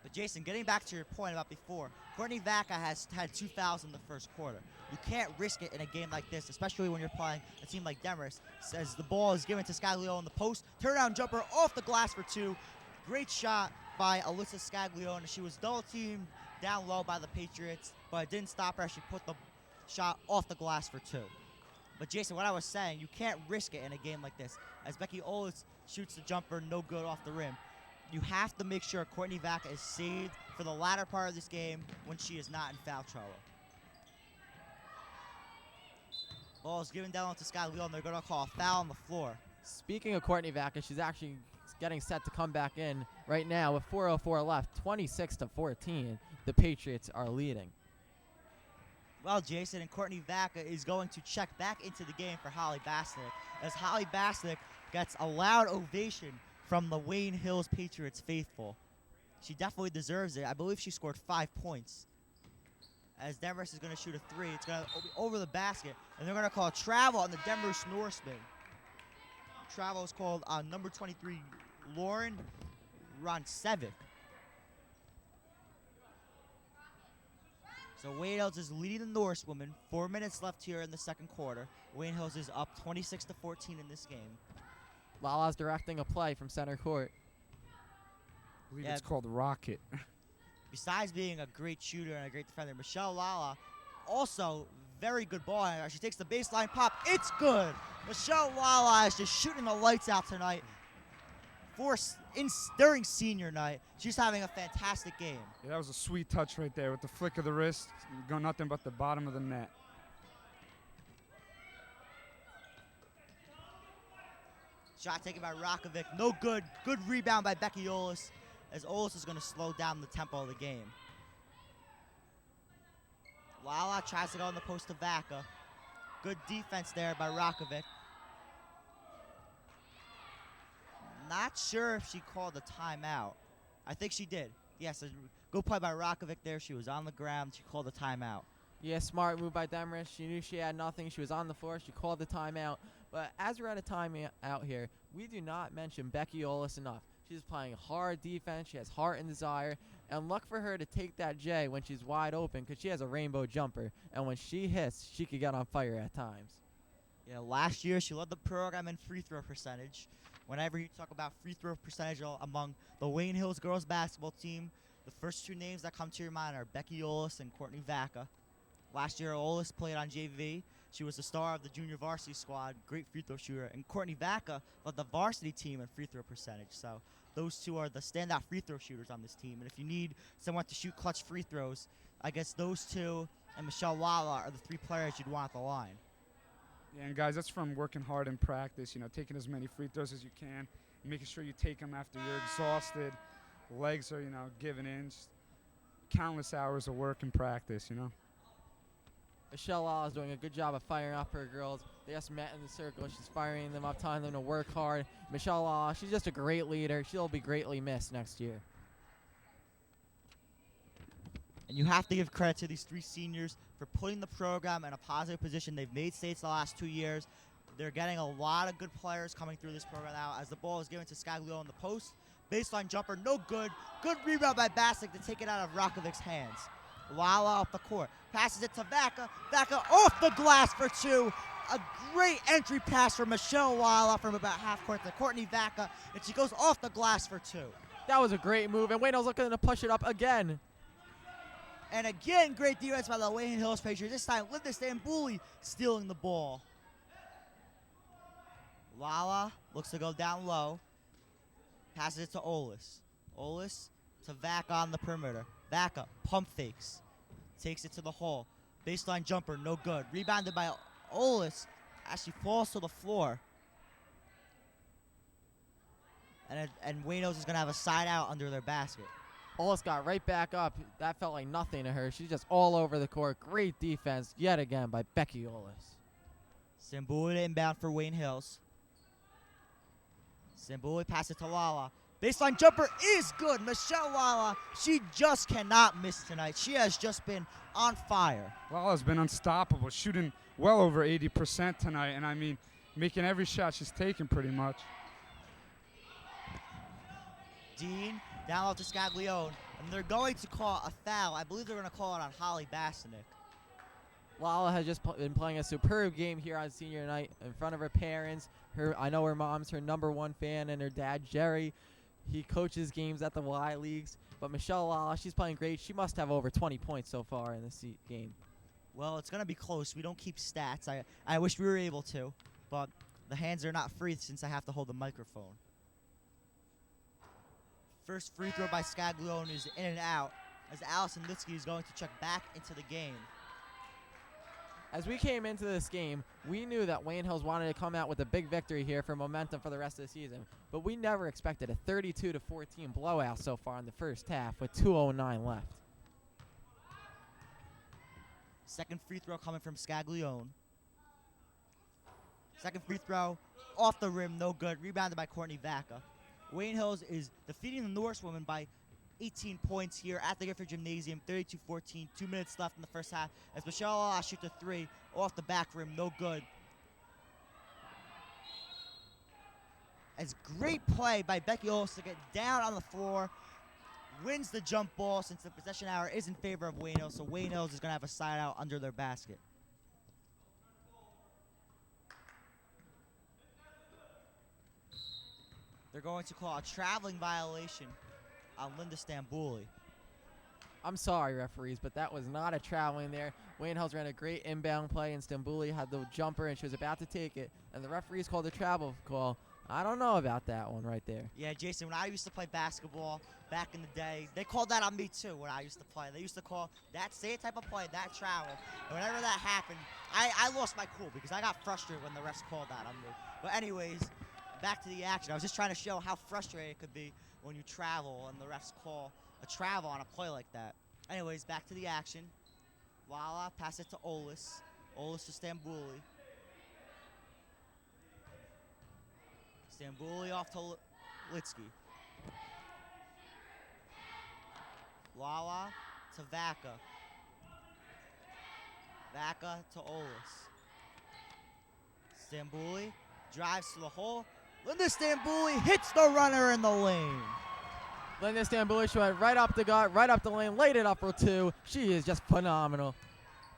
But Jason, getting back to your point about before, Courtney Vaca has had 2 fouls in the first quarter. You can't risk it in a game like this, especially when you're playing a team like Demarest. As the ball is given to Scaglione in the post, turnaround jumper off the glass for 2. Great shot by Alyssa Scaglione. She was double teamed down low by the Patriots, but it didn't stop her. She put the shot off the glass for 2. But Jason, what I was saying, you can't risk it in a game like this. As Becky Olis shoots the jumper, no good off the rim. You have to make sure Courtney Vaca is saved for the latter part of this game when she is not in foul trouble. Ball is given down to Scaglione, and they're going to call a foul on the floor. Speaking of Courtney Vaca, she's actually getting set to come back in right now with 4:04 left, 26-14. The Patriots are leading. Well, Jason, and Courtney Vaca is going to check back into the game for Holly Basnick, as Holly Basnick gets a loud ovation from the Wayne Hills Patriots faithful. She definitely deserves it. I believe she scored 5 points. As Demarest is going to shoot a 3, it's going to be over the basket, and they're going to call a travel on the Demarest Norseman. Travel is called on number 23, Lauren Ronsevic. So Wayne Hills is leading the Norsewomen. 4 minutes left here in the second quarter. Wayne Hills is up 26-14 in this game. Lala's directing a play from center court. I believe it's called Rocket. Besides being a great shooter and a great defender, Michelle Lala, also very good ball handler. She takes the baseline pop. It's good. Michelle Lala is just shooting the lights out tonight. During senior night, she's having a fantastic game. Yeah, that was a sweet touch right there with the flick of the wrist. Go nothing but the bottom of the net. Shot taken by Rakovic. No good. Good rebound by Becky Olis, as Olis is going to slow down the tempo of the game. Lala tries to go in the post to Vaca. Good defense there by Rakovic. Not sure if she called a timeout. I think she did. Yes, a good play by Rakovic there. She was on the ground. She called a timeout. Yeah, smart move by Demarest. She knew she had nothing. She was on the floor. She called the timeout. But as we're at a timeout here, we do not mention Becky Olis enough. She's playing hard defense. She has heart and desire. And luck for her to take that J when she's wide open, because she has a rainbow jumper. And when she hits, she could get on fire at times. Yeah, last year she led the program in free throw percentage. Whenever you talk about free throw percentage among the Wayne Hills girls basketball team, the first 2 names that come to your mind are Becky Olis and Courtney Vaca. Last year, Olis played on JV. She was the star of the junior varsity squad, great free throw shooter. And Courtney Vaca led the varsity team in free throw percentage. So those 2 are the standout free throw shooters on this team. And if you need someone to shoot clutch free throws, I guess those 2 and Michelle Lala are the 3 players you'd want at the line. Yeah, and guys, that's from working hard in practice, taking as many free throws as you can, making sure you take them after you're exhausted, legs are, giving in. Just countless hours of work in practice, Michelle Lala is doing a good job of firing up her girls. They just met in the circle. She's firing them up, telling them to work hard. Michelle Lala, she's just a great leader. She'll be greatly missed next year. And you have to give credit to these 3 seniors for putting the program in a positive position. They've made states the last 2 years. They're getting a lot of good players coming through this program now, as the ball is given to Scaglio in the post. Baseline jumper, no good. Good rebound by Bassick to take it out of Rakovic's hands. Lala off the court. Passes it to Vaca. Vaca off the glass for 2. A great entry pass from Michelle Lala from about half court to Courtney Vaca, and she goes off the glass for 2. That was a great move, and Wayne Hill's looking to push it up again. And again, great defense by the Wayne Hills Patriots. This time, Linda Stambuli stealing the ball. Lala looks to go down low. Passes it to Olis. Olis to Vaca on the perimeter. Vaca, pump fakes. Takes it to the hole. Baseline jumper, no good. Rebounded by Olis as she falls to the floor. And Wayne Hills is going to have a side out under their basket. Olis got right back up. That felt like nothing to her. She's just all over the court. Great defense yet again by Becky Olis. Stambuli inbound for Wayne Hills. Stambuli passes it to Lala. Baseline jumper is good. Michelle Lala, she just cannot miss tonight. She has just been on fire. Lala's been unstoppable, shooting well over 80% tonight, and making every shot she's taken pretty much. Dean down low to Scaglione, and they're going to call a foul. I believe they're going to call it on Holly Bassinek. Lala has just been playing a superb game here on senior night in front of her parents. I know her mom's her #1 fan, and her dad, Jerry, he coaches games at the Y Leagues. But Michelle Lala, she's playing great. She must have over 20 points so far in this game. Well, it's going to be close. We don't keep stats. I wish we were able to, but the hands are not free since I have to hold the microphone. First free throw by Scaglione is is in and out, as Allison Litsky is going to check back into the game. 4 minutes left here in the second quarter. Wayne Hills is up 26-14. Wayne Hills is leading the Norsewomen. 4 minutes left here in the second quarter. Ball is given down to Scaglione. Scaglione passes it to Vaca. Vaca off the glass for 2. A great entry pass from Michelle Lala from about half court to Courtney Vaca. And she goes off the glass for 2. That was a great move, and Wayne Hills is going to have a side out under their basket. As we came into this game, we knew that Wayne Hills wanted to come out with a big victory here for momentum for the rest of the season, but we never expected a 32-14 blowout so far in the first half with 2:09 left. Second free throw coming from Scaglione. Second free throw off the rim, no good. Rebounded by Courtney Vaca. Wayne Hills is defeating the Norsewomen by 18 points here at the Gifford Gymnasium, 32-14, 2 minutes left in the first half as Michelle shoots a three off the back rim, no good. As great play by Becky Olds to get down on the floor, wins the jump ball since the possession hour is in favor of Wayne Hills, so Wayne Hills is going to have a side out under their basket. They're going to call a traveling violation on Linda Stambouli. I'm sorry, referees, but that was not a traveling there. Wayne Hills ran a great inbound play, and Stambouli had the jumper, and she was about to take it, and the referees called a travel call. I don't know about that one right there. Yeah, Jason, when I used to play basketball back in the day, they called that on me too when I used to play. They used to call that same type of play, that travel. And whenever that happened, I lost my cool because I got frustrated when the refs called that on me. But anyways, back to the action. I was just trying to show how frustrating it could be when you travel and the refs call a travel on a play like that. Anyways, back to the action. Lala, pass it to Olis. Olis to Stambouli. Stambouli off to Litsky. Lala to Vaca. Vaca to Olis. Stambouli drives to the hole. Linda Stambouli hits the runner in the lane. Linda Stambouli, she went right up the gut, right up the lane, laid it up for two. She is just phenomenal.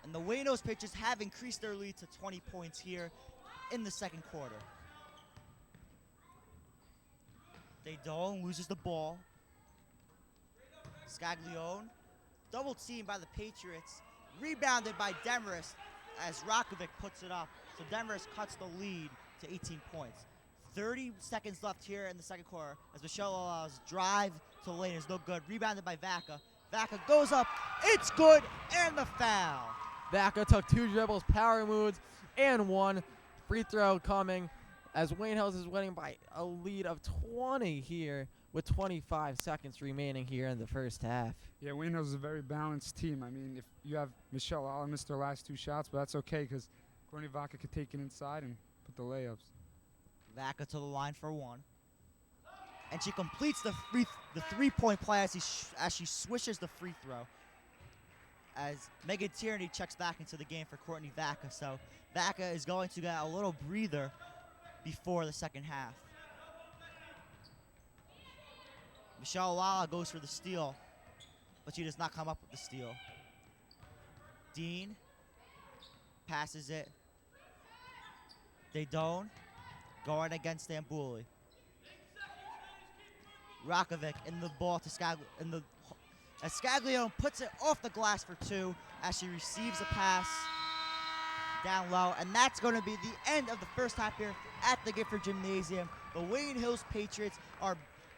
And the Wayne Hills pitchers have increased their lead to 20 points here in the second quarter. Deydon loses the ball. Scaglione, double teamed by the Patriots, rebounded by Demarest as Rakovic puts it up. So Demarest cuts the lead to 18 points. 30 seconds left here in the second quarter as Michelle Lala's drive to the lane is no good. Rebounded by Vaca. Vaca goes up, it's good, and the foul. Vaca took two dribbles, power moves, and one. Free throw coming as Wayne Hills is winning by a lead of 20 here with 25 seconds remaining here in the first half. Yeah, Wayne Hills is a very balanced team. I mean, if you have Michelle Alla missed her last two shots, but that's okay because Courtney Vaca could take it inside and put the layups. Vaca to the line for one. And she completes the three-point play as she swishes the free throw. As Megan Tierney checks back into the game for Courtney Vaca. So Vaca is going to get a little breather before the second half. Michelle Lala goes for the steal, but she does not come up with the steal. Dean passes it. Deydon going against Stambouli. Rakovic in the ball to Scaglione. As Scaglione puts it off the glass for two as she receives a pass down low. And that's going to be the end of the first half here at the Gifford Gymnasium. The Wayne Hills Patriots are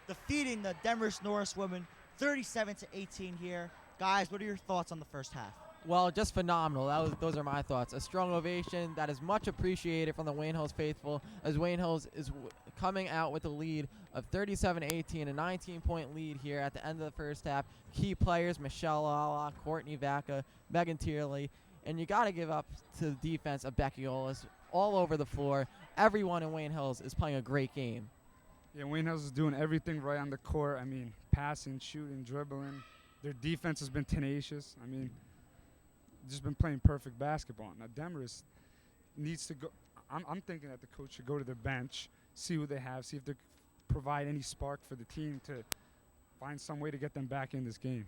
defeating the Demarest Norsewomen 37-18 here. Guys, what are your thoughts on the first half? Well, just phenomenal. Those are my thoughts. A strong ovation that is much appreciated from the Wayne Hills faithful as Wayne Hills is coming out with a lead of 37-18, a 19-point lead here at the end of the first half. Key players, Michelle Lala, Courtney Vaca, Megan Tierney, and you got to give up to the defense of Becky Olis all over the floor. Everyone in Wayne Hills is playing a great game. Yeah, Wayne Hills is doing everything right on the court. I mean, passing, shooting, dribbling. Their defense has been tenacious. I mean, just been playing perfect basketball. Now, Demarest needs to go. I'm thinking that the coach should go to the bench, see what they have, see if they provide any spark for the team to find some way to get them back in this game.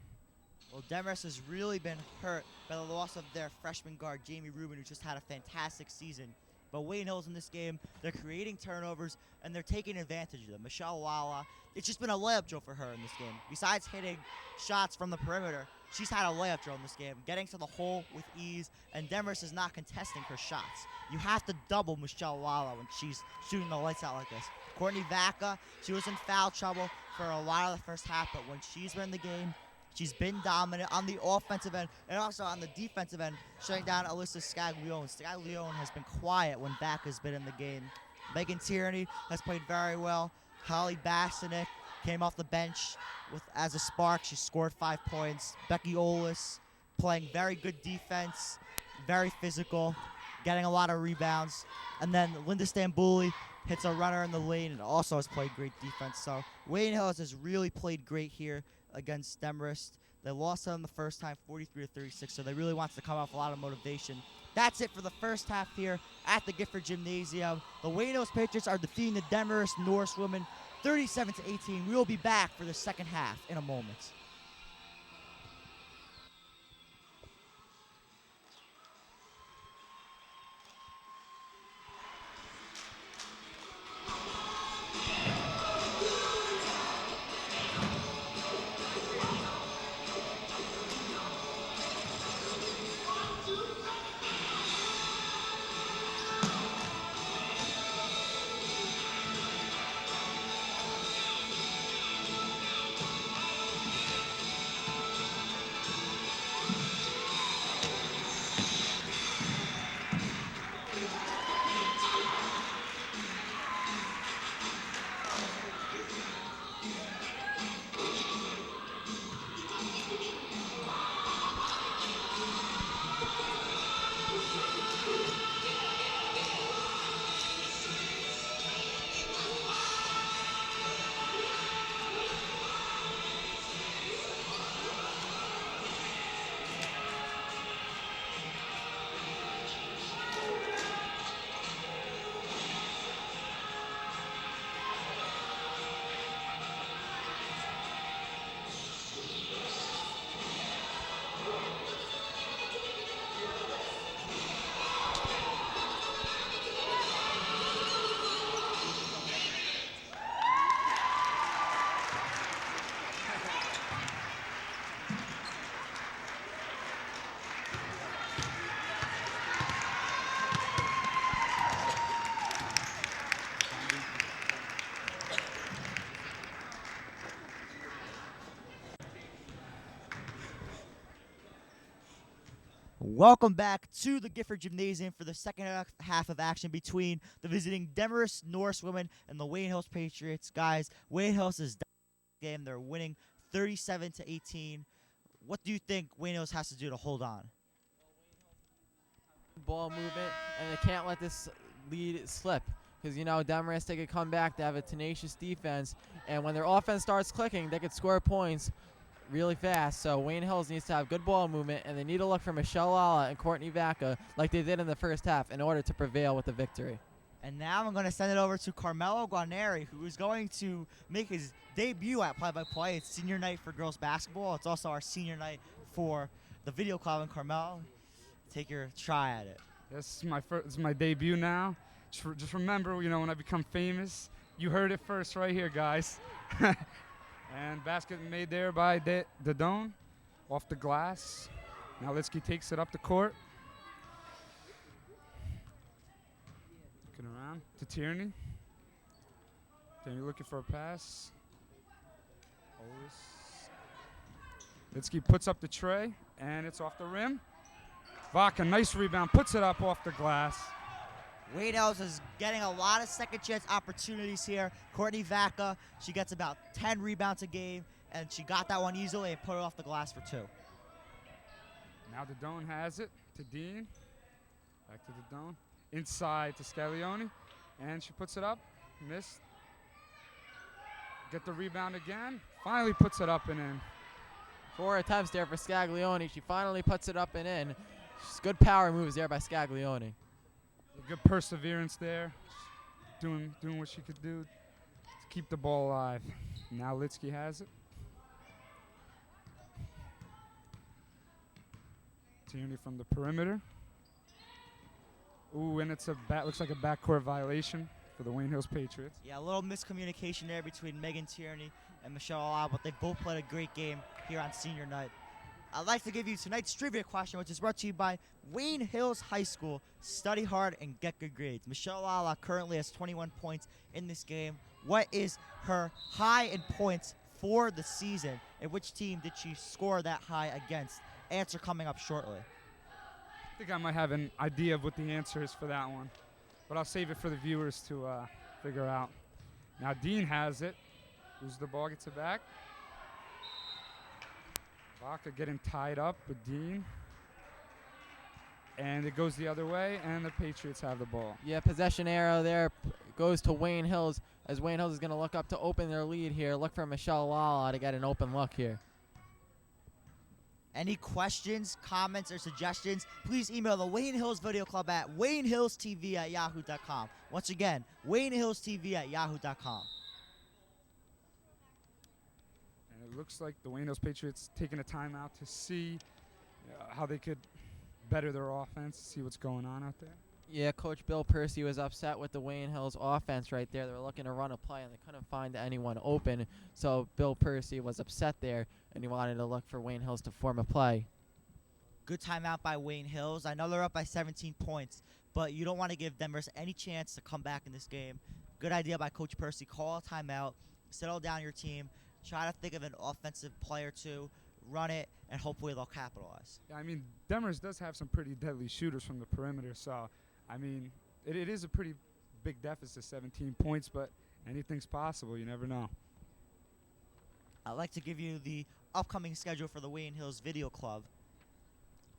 Well, Demarest has really been hurt by the loss of their freshman guard, Jamie Rubin, who just had a fantastic season. But Wayne Hills in this game, they're creating turnovers, and they're taking advantage of them. Michelle Lala, it's just been a layup drill for her in this game. Besides hitting shots from the perimeter, she's had a layup drill in this game, getting to the hole with ease, and Demarest is not contesting her shots. You have to double Michelle Lala when she's shooting the lights out like this. Courtney Vaca, she was in foul trouble for a lot of the first half, but when she's been in the game, She's been dominant on the offensive end and also on the defensive end, shutting down Alyssa Scaglione. Scaglione has been quiet when Back has been in the game. Megan Tierney has played very well. Holly Bassinek came off the bench as a spark. She scored 5 points. Becky Olis playing very good defense, very physical, getting a lot of rebounds. And then Linda Stambouli hits a runner in the lane and also has played great defense. So Wayne Hills has really played great here against Demarest. They lost them the first time, 43-36, so they really want to come off a lot of motivation. That's it for the first half here at the Gifford Gymnasium. The Wayne Hills Patriots are defeating the Demarest Norsewomen 37-18. We will be back for the second half in a moment. Welcome back to the Gifford Gymnasium for the second half of action between the visiting Demarest Norsewomen and the Wayne Hills Patriots. Guys, Wayne Hills is game. They're winning 37-18. What do you think Wayne Hills has to do to hold on? Ball movement, and they can't let this lead slip. Because, you know, Demarest, they could come back. They have a tenacious defense. And when their offense starts clicking, they could score points really fast. So Wayne Hills needs to have good ball movement, and they need to look for Michelle Lala and Courtney Vaca like they did in the first half in order to prevail with the victory. And now I'm going to send it over to Carmelo Guarneri, who is going to make his debut at Play-by-Play. It's senior night for girls basketball. It's also our senior night for the video club. And Carmelo, take your try at it. This is my debut now. Just remember, you know, when I become famous, you heard it first right here, guys. And basket made there by Dodone off the glass. Now Litsky takes it up the court. Looking around to Tierney. Tierney looking for a pass. Litsky puts up the tray, and it's off the rim. Vaca, nice rebound, puts it up off the glass. Wayne Hills is getting a lot of second chance opportunities here. Courtney Vaca, she gets about 10 rebounds a game, and she got that one easily and put it off the glass for 2. Now Dodone has it to Dean. Back to Dodone. Inside to Scaglione, and she puts it up. Missed. Get the rebound again. Finally puts it up and in. 4 attempts there for Scaglione. She finally puts it up and in. Good power moves there by Scaglione. Good perseverance there. Doing what she could do to keep the ball alive. Now Litsky has it. Tierney from the perimeter. Ooh, and it's looks like a backcourt violation for the Wayne Hills Patriots. Yeah, a little miscommunication there between Megan Tierney and Michelle Alab, but they both played a great game here on senior night. I'd like to give you tonight's trivia question, which is brought to you by Wayne Hills High School. Study hard and get good grades. Michelle Lala currently has 21 points in this game. What is her high in points for the season, and which team did she score that high against? Answer coming up shortly. I think I might have an idea of what the answer is for that one, but I'll save it for the viewers to figure out. Now Dean has it. Loses the ball, gets it back. Vaca getting tied up with Dean. And it goes the other way, and the Patriots have the ball. Yeah, possession arrow there goes to Wayne Hills, as Wayne Hills is going to look up to open their lead here. Look for Michelle Lala to get an open look here. Any questions, comments, or suggestions, please email the Wayne Hills Video Club at waynehillstv@yahoo.com. Once again, waynehillstv@yahoo.com. And it looks like the Wayne Hills Patriots taking a timeout to see how they could better their offense, see what's going on out there. Yeah, Coach Bill Percy was upset with the Wayne Hills offense right there. They were looking to run a play, and they couldn't find anyone open. So Bill Percy was upset there, and he wanted to look for Wayne Hills to form a play. Good timeout by Wayne Hills. I know they're up by 17 points, but you don't want to give Demarest any chance to come back in this game. Good idea by Coach Percy. Call a timeout, settle down your team, try to think of an offensive play or two, run it, and hopefully they'll capitalize. Yeah, I mean, Demarest does have some pretty deadly shooters from the perimeter, so, I mean, it is a pretty big deficit, 17 points, but anything's possible. You never know. I'd like to give you the upcoming schedule for the Wayne Hills Video Club.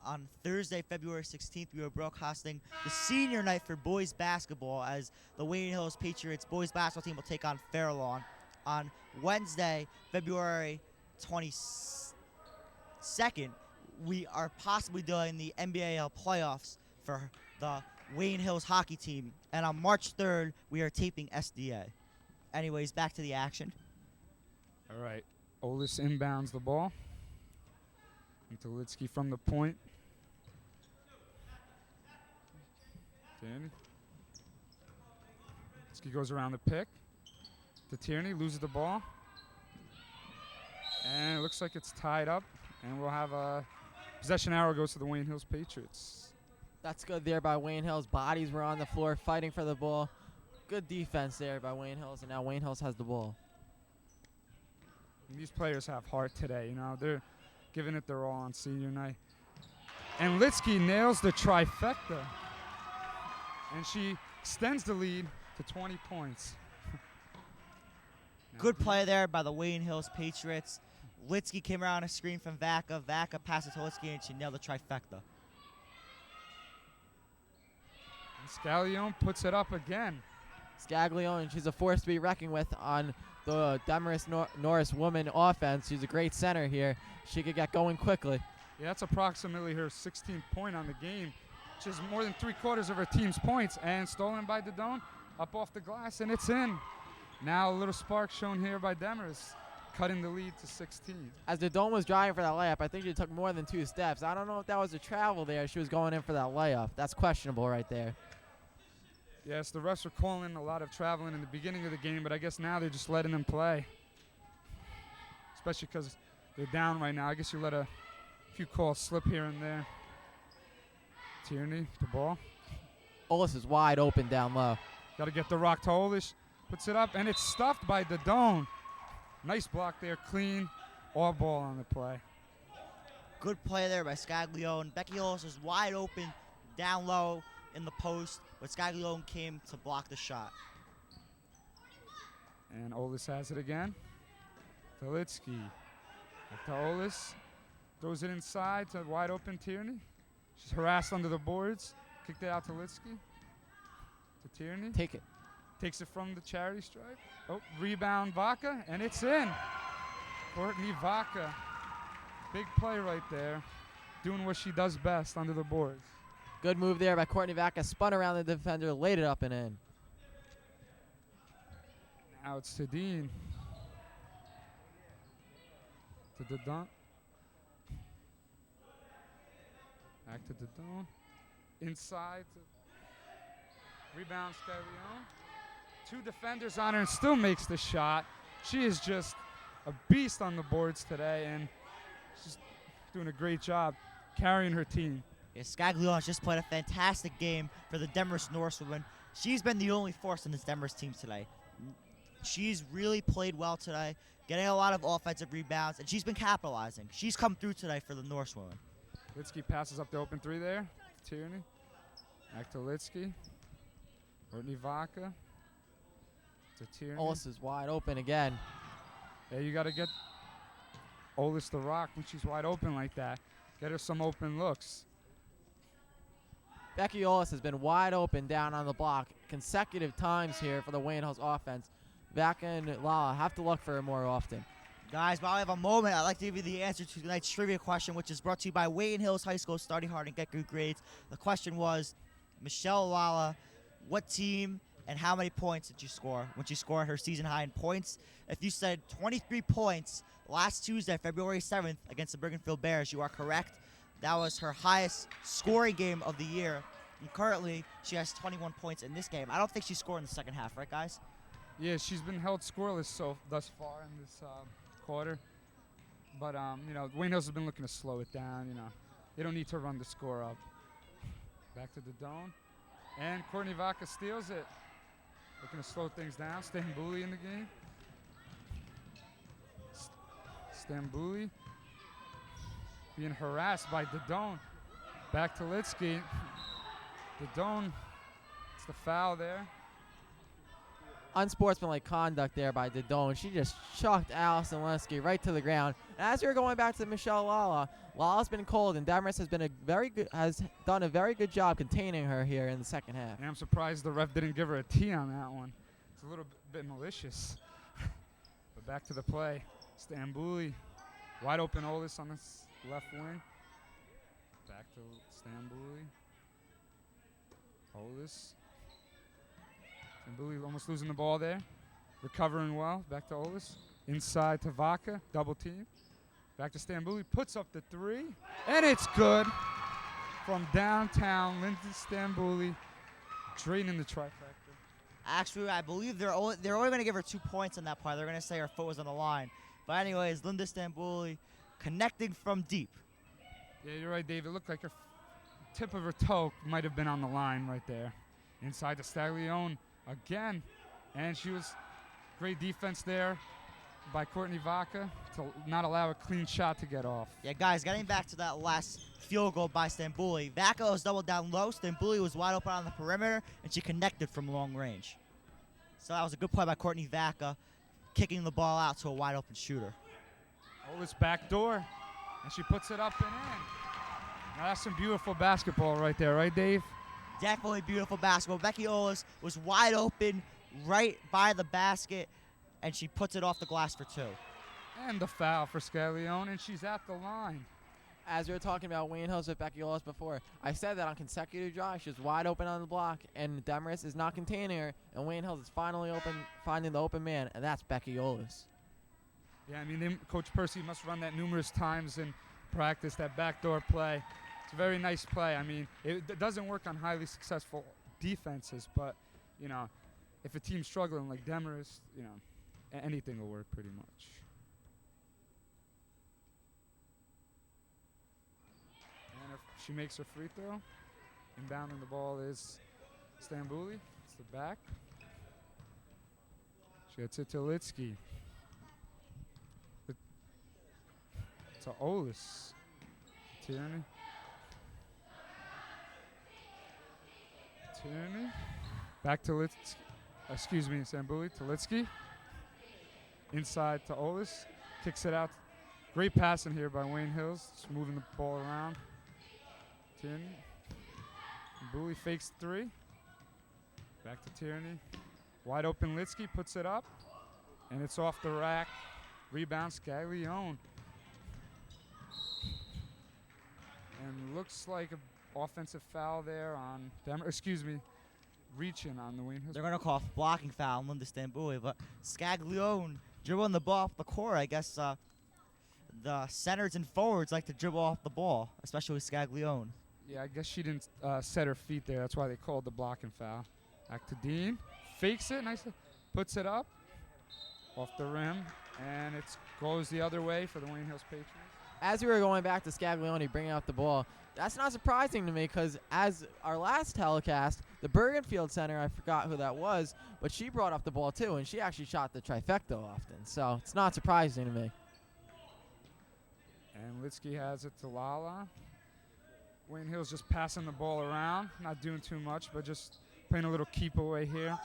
On Thursday, February 16th, we are broadcasting the senior night for boys basketball as the Wayne Hills Patriots boys basketball team will take on Fairlawn. On Wednesday, February 22nd, we are possibly doing the NBAL playoffs for the Wayne Hills hockey team. And on March 3rd, we are taping SDA. Anyways, back to the action. All right. Olis inbounds the ball. Into Litsky from the point. Tierney. Litsky goes around the pick. To Tierney, loses the ball. And it looks like it's tied up. And we'll have a possession arrow goes to the Wayne Hills Patriots. That's good there by Wayne Hills. Bodies were on the floor fighting for the ball. Good defense there by Wayne Hills, and now Wayne Hills has the ball. And these players have heart today. You know, they're giving it their all on senior night. And Litsky nails the trifecta. And she extends the lead to 20 points. Good play there by the Wayne Hills Patriots. Litsky came around a screen from Vaca. Vaca passed it to Litsky, and she nailed the trifecta. And Scaglione puts it up again. Scaglione, she's a force to be reckoned with on the Demarest Norris woman offense. She's a great center here. She could get going quickly. Yeah, that's approximately her 16th point on the game, which is more than 3/4 of her team's points. And stolen by Dodone, up off the glass, and it's in. Now a little spark shown here by Demarest, cutting the lead to 16. As the Dome was driving for that layup, I think she took more than 2 steps. I don't know if that was a travel there. She was going in for that layup. That's questionable right there. Yes, the refs were calling a lot of traveling in the beginning of the game, but I guess now they're just letting them play. Especially because they're down right now. I guess you let a few calls slip here and there. Tierney, the ball. Olis is wide open down low. Got to get the rock to Olish. Puts it up, and it's stuffed by Dodone. Nice block there, clean. All ball on the play. Good play there by Scaglione. Becky Olis was wide open down low in the post, but Scaglione came to block the shot. And Olis has it again. Talitsky. Back to Olis. Throws it inside to wide open Tierney. She's harassed under the boards. Kicked it out to Litsky. To Tierney. Take it. Takes it from the charity stripe. Oh, rebound Vaca, and it's in. Courtney Vaca. Big play right there. Doing what she does best under the boards. Good move there by Courtney Vaca. Spun around the defender, laid it up and in. Now it's to Dean. To the dunk. Back to the dome. Inside. Rebound Scaglione. 2 defenders on her and still makes the shot. She is just a beast on the boards today, and she's doing a great job carrying her team. Yeah, Scaglione just played a fantastic game for the Demarest Norsewomen. She's been the only force in this Demarest team today. She's really played well today, getting a lot of offensive rebounds, and she's been capitalizing. She's come through today for the Norsewomen. Litsky passes up the open three there. Tierney. Back to Litsky. Courtney Vaca. To Tierney. Olis is wide open again. Yeah, you got to get Olis the rock when she's wide open like that. Get her some open looks. Becky Olis has been wide open down on the block consecutive times here for the Wayne Hills offense. Vaca and Lala have to look for her more often. Guys, while I have a moment, I'd like to give you the answer to tonight's trivia question, which is brought to you by Wayne Hills High School, study hard and get good grades. The question was, Michelle Lala, what team and how many points did you score when she scored her season high in points? If you said 23 points last Tuesday, February 7th, against the Bergenfield Bears, you are correct. That was her highest scoring game of the year. And currently, she has 21 points in this game. I don't think she scored in the second half, right, guys? Yeah, she's been held scoreless thus far in this quarter. But, Wayne Hills has been looking to slow it down, They don't need to run the score up. Back to the dome. And Courtney Vaca steals it. Looking to slow things down. Stambuli in the game. Stambuli being harassed by Dodone. Back to Litsky. Dodone, it's the foul there. Unsportsmanlike conduct there by Dodone. She just chucked Allison Litsky right to the ground. And as we were going back to Michelle Lala, Lala's been cold, and Demarest has done a very good job containing her here in the second half. And I'm surprised the ref didn't give her a T on that one. It's a little bit malicious. But back to the play. Stambuli, wide open Olis on this left wing. Back to Stambuli. Olis. Stambuli almost losing the ball there. Recovering well. Back to Olis. Inside to Vaca. Double team. Back to Stambuli. Puts up the three. And it's good. From downtown, Lindsay Stambuli draining the trifecta. Actually, I believe they're only going to give her 2 points on that part. They're going to say her foot was on the line. But anyways, Linda Stambuli connecting from deep. Yeah, you're right, Dave. It looked like her tip of her toe might have been on the line right there. Inside to Staglione again. And she was great defense there by Courtney Vaca to not allow a clean shot to get off. Yeah, guys, getting back to that last field goal by Stambuli. Vaca was doubled down low. Stambuli was wide open on the perimeter, and she connected from long range. So that was a good play by Courtney Vaca, kicking the ball out to a wide open shooter. Olis back door, and she puts it up and in. Now that's some beautiful basketball right there, right, Dave? Definitely beautiful basketball. Becky Olis was wide open right by the basket, and she puts it off the glass for 2. And the foul for Scaglione, and she's at the line. As we were talking about Wayne Hills with Becky Olis before, I said that on consecutive drives, she was wide open on the block, and Demarest is not containing her, and Wayne Hills is finally finding the open man, and that's Becky Olis. Yeah, I mean, Coach Percy must run that numerous times in practice, that backdoor play. It's a very nice play. I mean, it doesn't work on highly successful defenses, but, if a team's struggling like Demarest, anything will work pretty much. And if she makes her free throw, inbounding the ball is Stambuli. It's the back. She gets it to Litsky. To Olis. Tierney. Back to Litsky. Stambuli to Litsky. Inside to Olis. Kicks it out. Great passing here by Wayne Hills. Just moving the ball around. Tierney. Stambuli fakes 3. Back to Tierney. Wide open Litsky puts it up. And it's off the rack. Rebound Scaglione. And looks like an offensive foul there on reaching on the Wayne Hills. They're going to call blocking foul on Linda Stambuli, but Scaglione dribbling the ball off the court. I guess the centers and forwards like to dribble off the ball, especially with Scaglione. Yeah, I guess she didn't set her feet there. That's why they called the blocking foul. Back to Dean. Fakes it nicely. Puts it up. Off the rim. And it goes the other way for the Wayne Hills Patriots. As we were going back to Scaglione bringing out the ball, that's not surprising to me because as our last telecast, The Bergenfield center, I forgot who that was, but she brought up the ball too, and she actually shot the trifecta often. So it's not surprising to me. And Litsky has it to Lala. Wayne Hill's just passing the ball around, not doing too much, but just playing a little keep away here.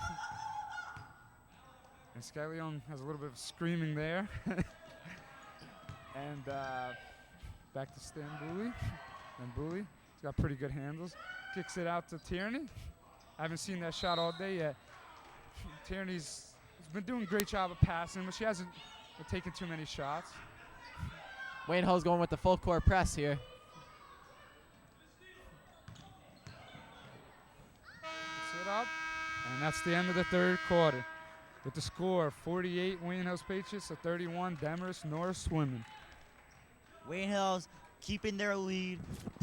And Scaglione has a little bit of screaming there. And back to Stambouli. And Booley, he's got pretty good handles. Kicks it out to Tierney. I haven't seen that shot all day yet. Tierney's been doing a great job of passing, but she hasn't taken too many shots. Wayne Hill's going with the full court press here. Puts it up, and that's the end of the third quarter. With the score, 48 Wayne Hills Patriots to 31 Demarest Norris Women. Wayne Hills keeping their lead,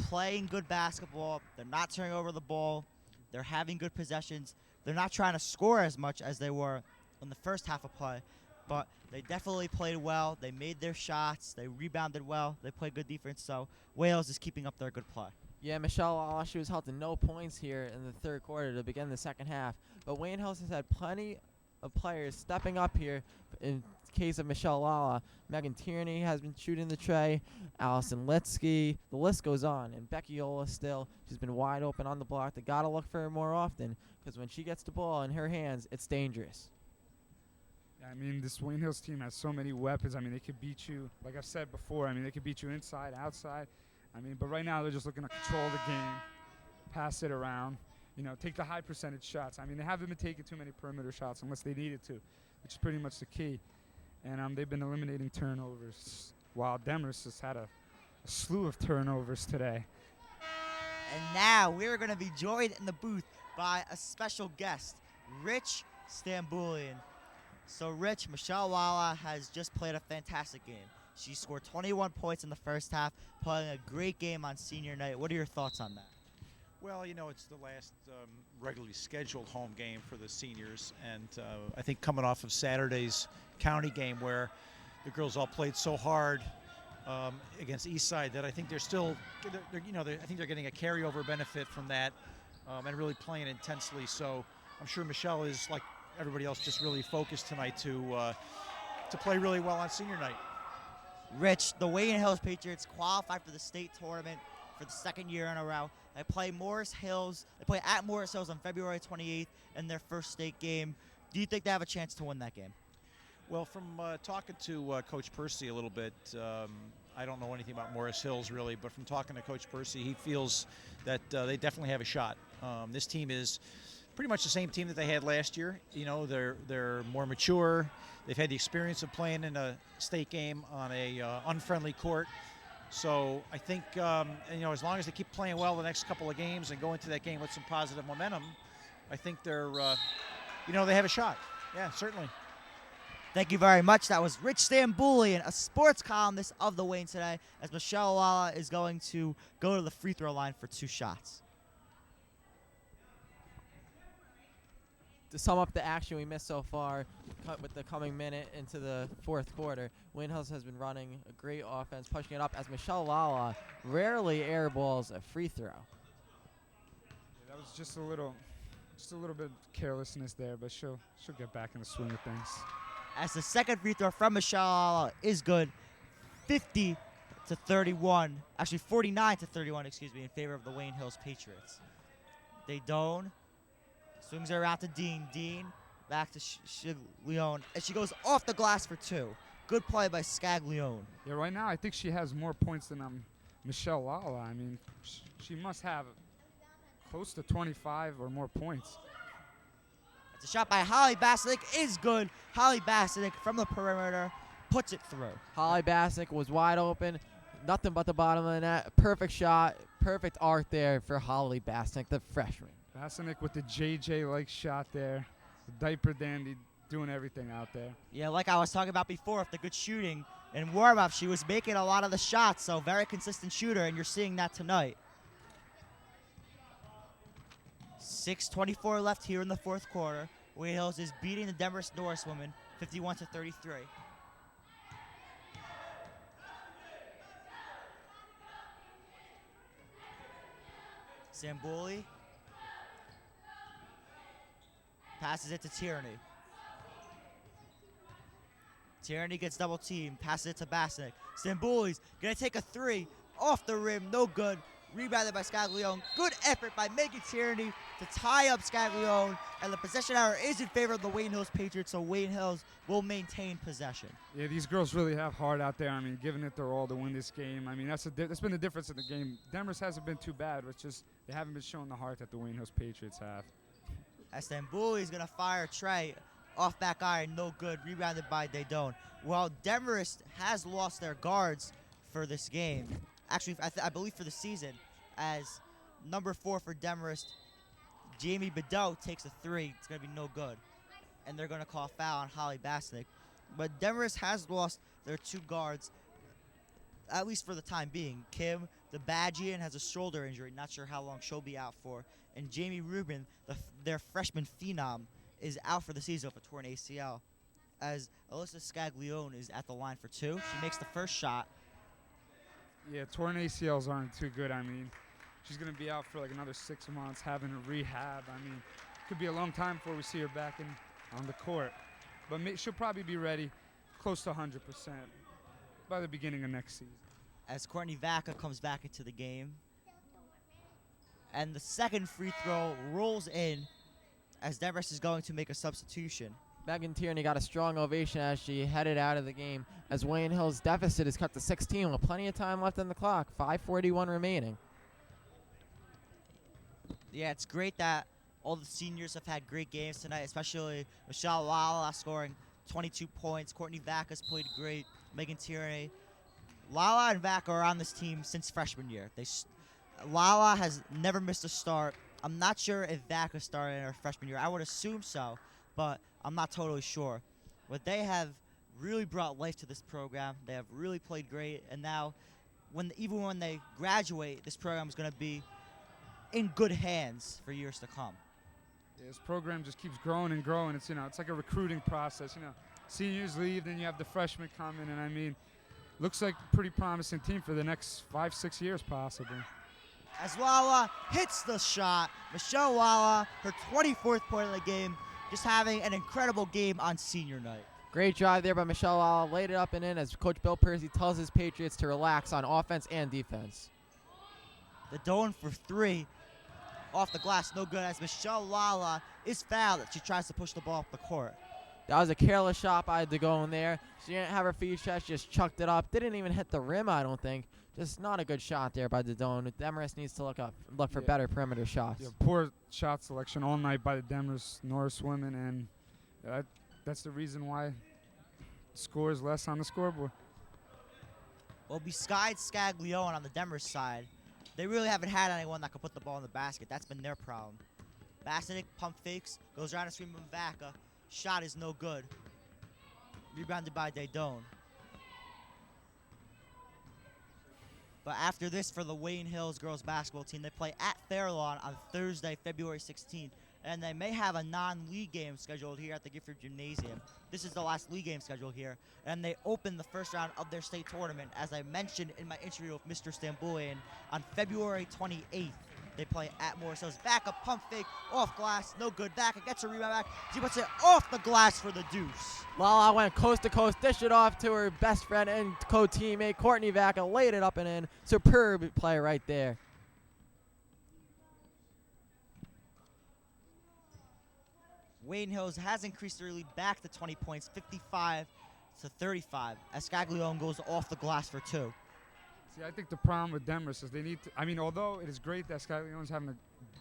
playing good basketball. They're not turning over the ball. They're having good possessions. They're not trying to score as much as they were in the first half of play, but they definitely played well. They made their shots. They rebounded well. They played good defense, so Wales is keeping up their good play. Yeah, Michelle Lala, she was held to no points here in the third quarter to begin the second half, but Wayne Hills has had plenty of players stepping up here. In case of Michelle Lala, Megan Tierney has been shooting the tray, Allison Litsky, the list goes on, and Becky Ola still, she's been wide open on the block. They got to look for her more often, because when she gets the ball in her hands, it's dangerous. Yeah, I mean, this Wayne Hills team has so many weapons. I mean, they could beat you, like I've said before, I mean, they could beat you inside, outside. I mean, but right now they're just looking to control the game, pass it around, you know, take the high percentage shots. I mean, they haven't been taking too many perimeter shots unless they needed to, which is pretty much the key. And they've been eliminating turnovers, while Demarest has had a slew of turnovers today. And now we're going to be joined in the booth by a special guest, Rich Stamboulian. So Rich, Michelle Lala has just played a fantastic game. She scored 21 points in the first half, playing a great game on senior night. What are your thoughts on that? Well, you know, it's the last regularly scheduled home game for the seniors, and I think coming off of Saturday's county game where the girls all played so hard against Eastside that I think they're still, I think they're getting a carryover benefit from that and really playing intensely. So I'm sure Michelle is, like everybody else, just really focused tonight to play really well on senior night. Rich, the Wayne Hills Patriots qualified for the state tournament for the second year in a row. They play Morris Hills. They play at Morris Hills on February 28th in their first state game. Do you think they have a chance to win that game? Well, from talking to Coach Percy a little bit, I don't know anything about Morris Hills really, but from talking to Coach Percy, he feels that they definitely have a shot. This team is pretty much the same team that they had last year. You know, they're more mature. They've had the experience of playing in a state game on a unfriendly court. So I think, as long as they keep playing well the next couple of games and go into that game with some positive momentum, I think they're, they have a shot. Yeah, certainly. Thank you very much. That was Rich Stamboulian, a sports columnist of the Wayne today, as Michelle Lala is going to go to the free throw line for 2 shots. To sum up the action we missed so far, with the coming minute into the fourth quarter, Wayne Hills has been running a great offense, pushing it up as Michelle Lala rarely airballs a free throw. Yeah, that was just a little bit of carelessness there, but she'll get back in the swing of things. As the second free throw from Michelle Lala is good, 50-31, actually 49-31, in favor of the Wayne Hills Patriots. They don't. Swings her out to Dean. Dean back to Scaglione. And she goes off the glass for 2. Good play by Scaglione. Yeah, right now I think she has more points than Michelle Lala. I mean, she must have close to 25 or more points. It's a shot by Holly Bassinick is good. Holly Bassinick from the perimeter puts it through. Holly Bassinick was wide open. Nothing but the bottom of the net. Perfect shot. Perfect arc there for Holly Bassinick, the freshman. Bassinick with the JJ-like shot there. The diaper dandy doing everything out there. Yeah, like I was talking about before, with the good shooting in warm-up, she was making a lot of the shots, so very consistent shooter, and you're seeing that tonight. 6:24 left here in the fourth quarter. Wayne Hills is beating the Demarest Norris women 51-33. Stamboulian Passes it to Tierney. Tierney gets double teamed. Passes it to Basnick. Stambuli's going to take a three. Off the rim. No good. Rebounded by Scaglione. Good effort by Megan Tierney to tie up Scaglione. And the possession error is in favor of the Wayne Hills Patriots, so Wayne Hills will maintain possession. Yeah, these girls really have heart out there. I mean, giving it their all to win this game. I mean, that's been the difference in the game. Demarest hasn't been too bad. It's just they haven't been showing the heart that the Wayne Hills Patriots have. Stambouli is going to fire Trey off back iron, no good, rebounded by Daydone. Well, Demarest has lost their guards for this game. Actually, I believe for the season, as number 4 for Demarest, Jamie Bedell takes a three. It's going to be no good. And they're going to call foul on Holly Basnick. But Demarest has lost their 2 guards, at least for the time being. Kim, the Badgian, has a shoulder injury. Not sure how long she'll be out for. And Jamie Rubin, their freshman phenom, is out for the season with a torn ACL. As Alyssa Scaglione is at the line for 2. She makes the first shot. Yeah, torn ACLs aren't too good. I mean, she's going to be out for like another 6 months having a rehab. I mean, could be a long time before we see her back on the court. But she'll probably be ready close to 100% by the beginning of next season. As Courtney Vaca comes back into the game. And the second free throw rolls in as Demarest is going to make a substitution. Megan Tierney got a strong ovation as she headed out of the game, as Wayne Hill's deficit is cut to 16 with plenty of time left on the clock, 5:41 remaining. Yeah, it's great that all the seniors have had great games tonight, especially Michelle Lala scoring 22 points. Courtney Vaca's played great. Megan Tierney. Lala and Vaca are on this team since freshman year. Lala has never missed a start. I'm not sure if Vaca started in her freshman year. I would assume so, but I'm not totally sure. But they have really brought life to this program. They have really played great, and now, even when they graduate, this program is going to be in good hands for years to come. Yeah, this program just keeps growing and growing. It's it's like a recruiting process. Seniors leave, then you have the freshmen coming, and I mean, looks like a pretty promising team for the next 5-6 years possibly. As Lala hits the shot, Michelle Lala, her 24th point of the game, just having an incredible game on senior night. Great drive there by Michelle Lala, laid it up and in as Coach Bill Percy tells his Patriots to relax on offense and defense. The Doan for 3, off the glass, no good, as Michelle Lala is fouled. She tries to push the ball up the court. That was a careless shot by Dagon there. She didn't have her feet shut, she just chucked it up. Didn't even hit the rim, I don't think. Just not a good shot there by Dagon. Demarest needs to look for better perimeter shots. Yeah, poor shot selection all night by the Demarest Norris women, and that's the reason why the score is less on the scoreboard. Well, besides Scaglione on the Demarest side, they really haven't had anyone that could put the ball in the basket. That's been their problem. Basnick pump fakes, goes around and screams with Vaca. Shot is no good. Rebounded by Daydone. But after this, for the Wayne Hills girls basketball team, they play at Fairlawn on Thursday, February 16th. And they may have a non-league game scheduled here at the Gifford Gymnasium. This is the last league game scheduled here. And they open the first round of their state tournament, as I mentioned in my interview with Mr. Stambulian, on February 28th. They play at Morris Hills. Vaca pump fake, off glass, no good. Vaca gets a rebound back. She puts it off the glass for the deuce. Lala went coast to coast, dished it off to her best friend and co-teammate Courtney Vaca, laid it up and in. Superb play right there. Wayne Hills has increased their lead back to 20 points, 55-35, as Scaglione goes off the glass for 2. See, I think the problem with Demarest is they need to, I mean, although it is great that Scaglione's having a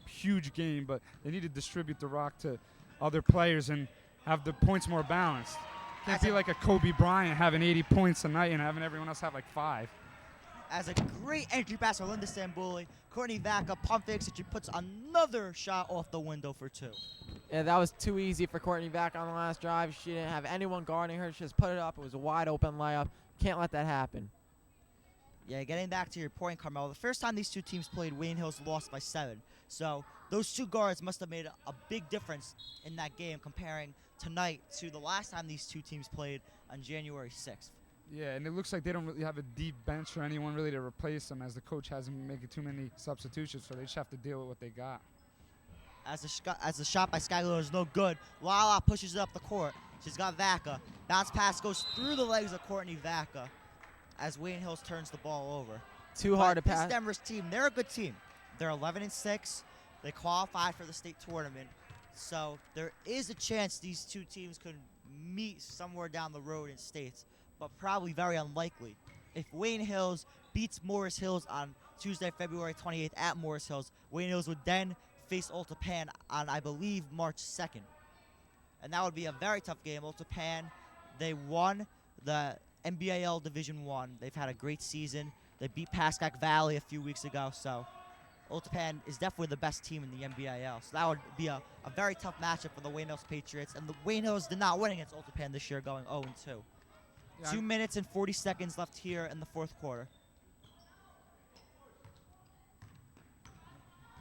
huge game, but they need to distribute the rock to other players and have the points more balanced. Can't be like a Kobe Bryant having 80 points a night and having everyone else have like 5. As a great entry pass for Linda Sambuli, Courtney Vaca pump fakes and she puts another shot off the window for 2. Yeah, that was too easy for Courtney Vaca on the last drive. She didn't have anyone guarding her. She just put it up. It was a wide open layup. Can't let that happen. Yeah, getting back to your point, Carmelo, the first time these two teams played, Wayne Hills lost by 7. So those 2 guards must have made a big difference in that game, comparing tonight to the last time these 2 teams played on January 6th. Yeah, and it looks like they don't really have a deep bench or anyone really to replace them, as the coach hasn't been making too many substitutions, so they just have to deal with what they got. As the shot by Skyler is no good, Lala pushes it up the court. She's got Vaca. Bounce pass goes through the legs of Courtney Vaca as Wayne Hills turns the ball over. Too hard to But pass. this Demarest team, they're a good team. They're 11-6. They qualified for the state tournament. So there is a chance these two teams could meet somewhere down the road in states, but probably very unlikely. If Wayne Hills beats Morris Hills on Tuesday, February 28th at Morris Hills, Wayne Hills would then face Olephant on, I believe, March 2nd. And that would be a very tough game. Olephant, they won the NBAL Division I. They've had a great season. They beat Pascack Valley a few weeks ago, so Olephant is definitely the best team in the NBAL. So that would be a very tough matchup for the Wayne Hills Patriots. And the Wayne Hills did not win against Olephant this year, going 0-2. Yeah, 2 minutes and 40 seconds left here in the fourth quarter.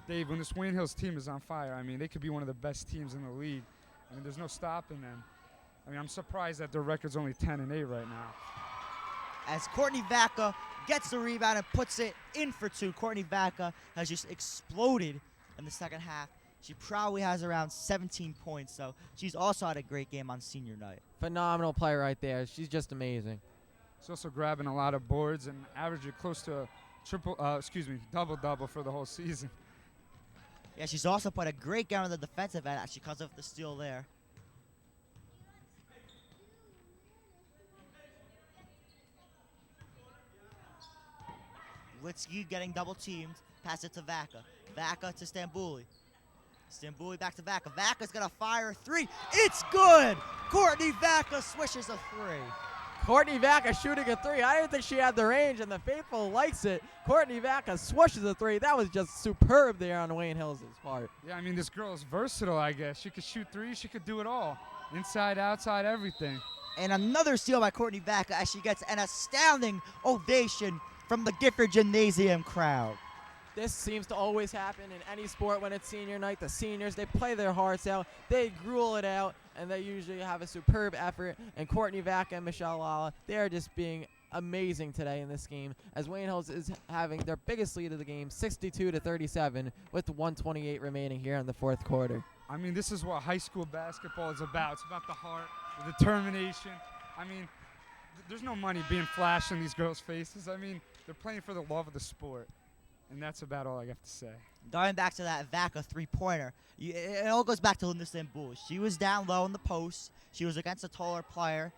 Dave, when this Wayne Hills team is on fire, I mean, they could be one of the best teams in the league. I mean, there's no stopping them. I mean, I'm surprised that their record's only 10-8 right now. As Courtney Vaca gets the rebound and puts it in for two. Courtney Vaca has just exploded in the second half. She probably has around 17 points, so she's also had a great game on senior night. Phenomenal player right there. She's just amazing. She's also grabbing a lot of boards and averaging close to a double-double for the whole season. Yeah, she's also put a great game on the defensive end actually because of the steal there. Litsky getting double teamed. Pass it to Vaca. Vaca to Stambouli. Stambouli back to Vaca. Vaca's gonna fire a three. It's good! Courtney Vaca swishes a three. Courtney Vaca shooting a three. I didn't think she had the range, and the faithful likes it. Courtney Vaca swishes a three. That was just superb there on Wayne Hills' part. Yeah, I mean, this girl is versatile, I guess. She could shoot threes. She could do it all. Inside, outside, everything. And another steal by Courtney Vaca as she gets an astounding ovation from the Gifford Gymnasium crowd. This seems to always happen in any sport when it's senior night. The seniors, they play their hearts out. They gruel it out, and they usually have a superb effort. And Courtney Vaca and Michelle Lala, they are just being amazing today in this game, as Wayne Hills is having their biggest lead of the game, 62-37, with 128 remaining here in the fourth quarter. I mean, this is what high school basketball is about. It's about the heart, the determination. I mean, there's no money being flashed in these girls' faces. I mean, they're playing for the love of the sport. And that's about all I have to say. Going back to that Vaca three-pointer, it all goes back to Linda Stambouli. She was down low in the post. She was against a taller player.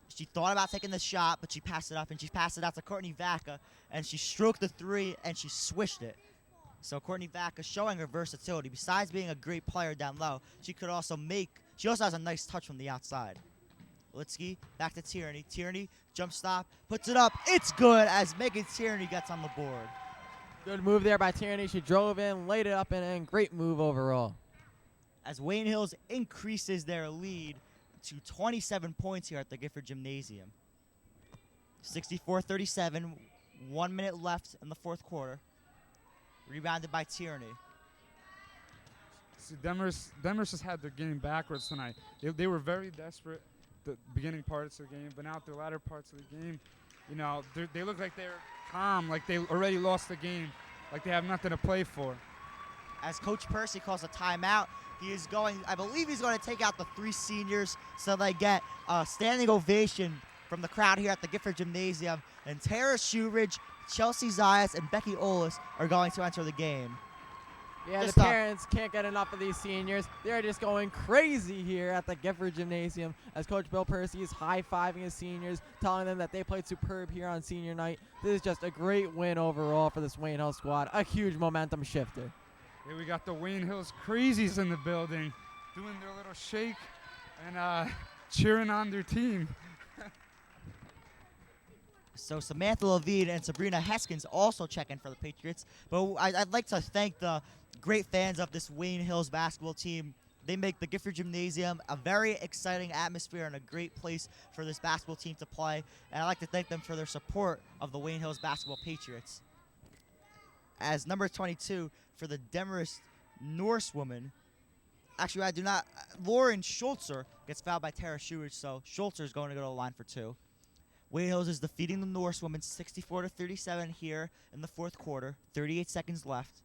She thought about taking the shot, but she passed it up, and she passed it out to Courtney Vaca, and she stroked the three, and she swished it. So Courtney Vaca showing her versatility. Besides being a great player down low, she also has a nice touch from the outside. Litsky back to Tierney. Tierney, jump stop, puts it up. It's good as Megan Tierney gets on the board. Good move there by Tierney. She drove in, laid it up, and great move overall. As Wayne Hills increases their lead to 27 points here at the Gifford Gymnasium. 64-37, 1 minute left in the fourth quarter. Rebounded by Tierney. See, Demarest has had their game backwards tonight. They were very desperate the beginning parts of the game, but now at the latter parts of the game, you know, they look like they're calm, like they already lost the game, like they have nothing to play for. As Coach Percy calls a timeout, I believe he's going to take out the three seniors so they get a standing ovation from the crowd here at the Gifford Gymnasium. And Tara Shoeridge, Chelsea Zayas, and Becky Olis are going to enter the game. Yeah, Just the parents can't get enough of these seniors. They're just going crazy here at the Gifford Gymnasium as Coach Bill Percy is high-fiving his seniors, telling them that they played superb here on senior night. This is just a great win overall for this Wayne Hills squad, a huge momentum shifter. Here we got the Wayne Hills Crazies in the building, doing their little shake and cheering on their team. So Samantha Levine and Sabrina Heskins also check in for the Patriots. But I'd like to thank the great fans of this Wayne Hills basketball team. They make the Gifford Gymnasium a very exciting atmosphere and a great place for this basketball team to play. And I'd like to thank them for their support of the Wayne Hills basketball Patriots. As number 22 for the Demarest Norsewoman, actually I do not, Lauren Schultzer gets fouled by Tara Shoeridge, so Schultzer is going to go to the line for two. Wayne Hills is defeating the Norsewomen 64-37 here in the fourth quarter. 38 seconds left.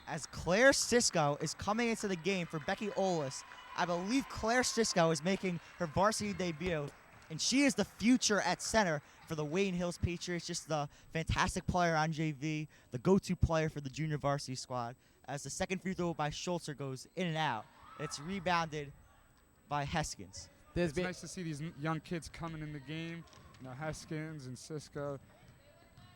as Claire Cisco is coming into the game for Becky Olis. I believe Claire Cisco is making her varsity debut, and she is the future at center for the Wayne Hills Patriots. Just the fantastic player on JV, the go-to player for the junior varsity squad. As the second free throw by Schultzer goes in and out, it's rebounded by Heskins. It's nice to see these young kids coming in the game. You know, Heskins and Cisco,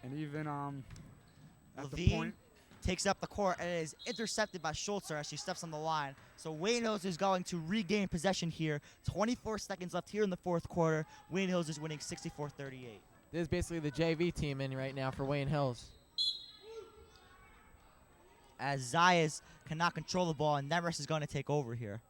and even at the Levine point. takes up the court and is intercepted by Schultzer as she steps on the line. So Wayne Hills is going to regain possession here. 24 seconds left here in the fourth quarter. Wayne Hills is winning 64-38. This is basically the JV team in right now for Wayne Hills. As Zayas cannot control the ball, and Demarest is going to take over here.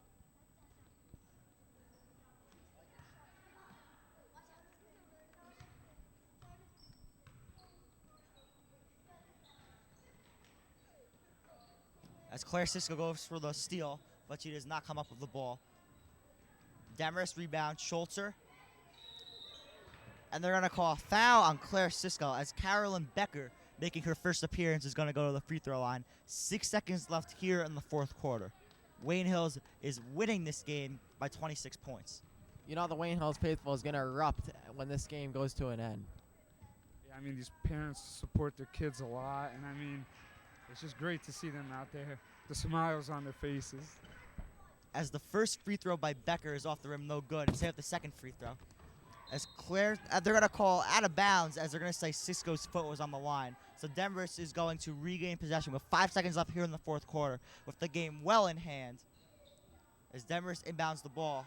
As Claire Cisco goes for the steal, but she does not come up with the ball. Demarest rebound, Schultzer. And they're going to call a foul on Claire Cisco as Carolyn Becker, making her first appearance, is going to go to the free throw line. 6 seconds left here in the fourth quarter. Wayne Hills is winning this game by 26 points. You know the Wayne Hills faithful is going to erupt when this game goes to an end. Yeah, I mean, these parents support their kids a lot, and I mean, it's just great to see them out there, the smiles on their faces. As the first free throw by Becker is off the rim, no good. Instead of the second free throw. As Claire, they're going to call out of bounds, as they're going to say Cisco's foot was on the line. So Demarest is going to regain possession with 5 seconds left here in the fourth quarter, with the game well in hand. As Demarest inbounds the ball,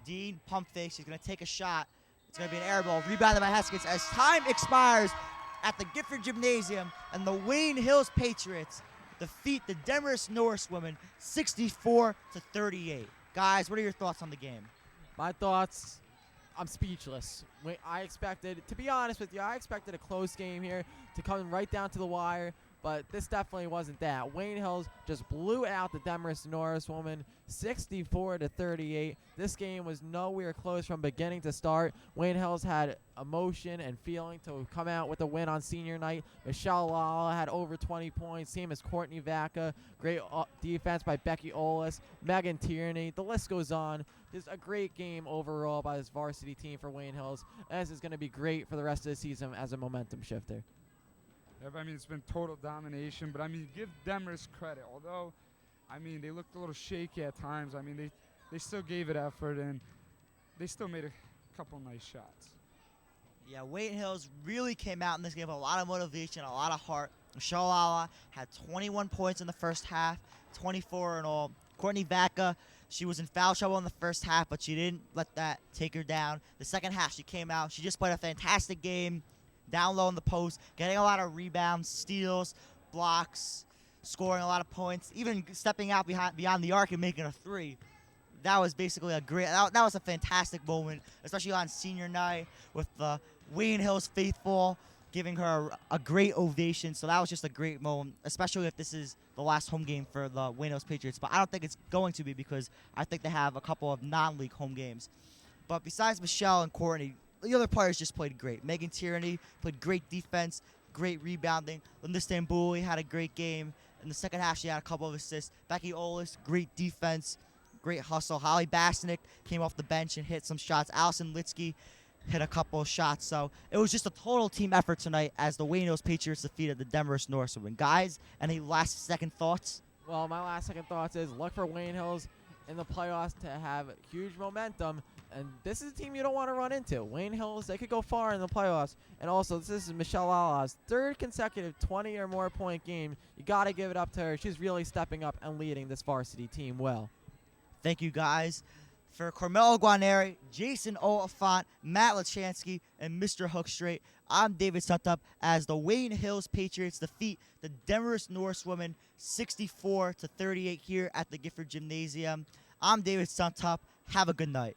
Dean pump fake. She's going to take a shot. It's going to be an air ball, rebounded by Heskins. As time expires at the Gifford Gymnasium, and the Wayne Hills Patriots defeat the Demarest Norsewomen 64-38. Guys, what are your thoughts on the game? My thoughts, I'm speechless. I expected, to be honest with you, I expected a close game here to come right down to the wire, but this definitely wasn't that. Wayne Hills just blew out the Demarest Norsewomen 64-38. This game was nowhere close from beginning to start. Wayne Hills had emotion and feeling to come out with a win on senior night. Michelle Lala had over 20 points, same as Courtney Vaca. Great defense by Becky Olis, Megan Tierney. The list goes on. Just a great game overall by this varsity team for Wayne Hills. And this is going to be great for the rest of the season as a momentum shifter. Yeah, I mean, it's been total domination, but I mean, give Demarest credit. Although, I mean, they looked a little shaky at times. I mean, they still gave it effort, and they still made a couple nice shots. Yeah, Wayne Hills really came out in this game with a lot of motivation, a lot of heart. Michelle Lala had 21 points in the first half, 24 in all. Courtney Vaca, she was in foul trouble in the first half, but she didn't let that take her down. The second half, she came out. She just played a fantastic game, down low in the post, getting a lot of rebounds, steals, blocks, scoring a lot of points, even stepping out beyond the arc and making a three. That was basically that was a fantastic moment, especially on senior night with the Wayne Hills faithful giving her a great ovation. So that was just a great moment, especially if this is the last home game for the Wayne Hills Patriots. But I don't think it's going to be, because I think they have a couple of non-league home games. But besides Michelle and Courtney, the other players just played great. Megan Tierney played great defense, great rebounding. Linda Stambuli had a great game. In the second half, she had a couple of assists. Becky Olis, great defense, great hustle. Holly Basnick came off the bench and hit some shots. Allison Litsky hit a couple of shots. So it was just a total team effort tonight as the Wayne Hills Patriots defeated the Demarest Norsewomen. Guys, any last second thoughts? Well, my last second thoughts is look for Wayne Hills in the playoffs to have huge momentum. And this is a team you don't want to run into. Wayne Hills, they could go far in the playoffs. And also, this is Michelle Lala's third consecutive 20 or more point game. You got to give it up to her. She's really stepping up and leading this varsity team well. Thank you, guys. For Carmelo Guarneri, Jason Olephant, Matt Lachansky, and Mr. Hookstraight, I'm David Suntup as the Wayne Hills Patriots defeat the Demarest Norsewomen 64-38 here at the Gifford Gymnasium. I'm David Suntup. Have a good night.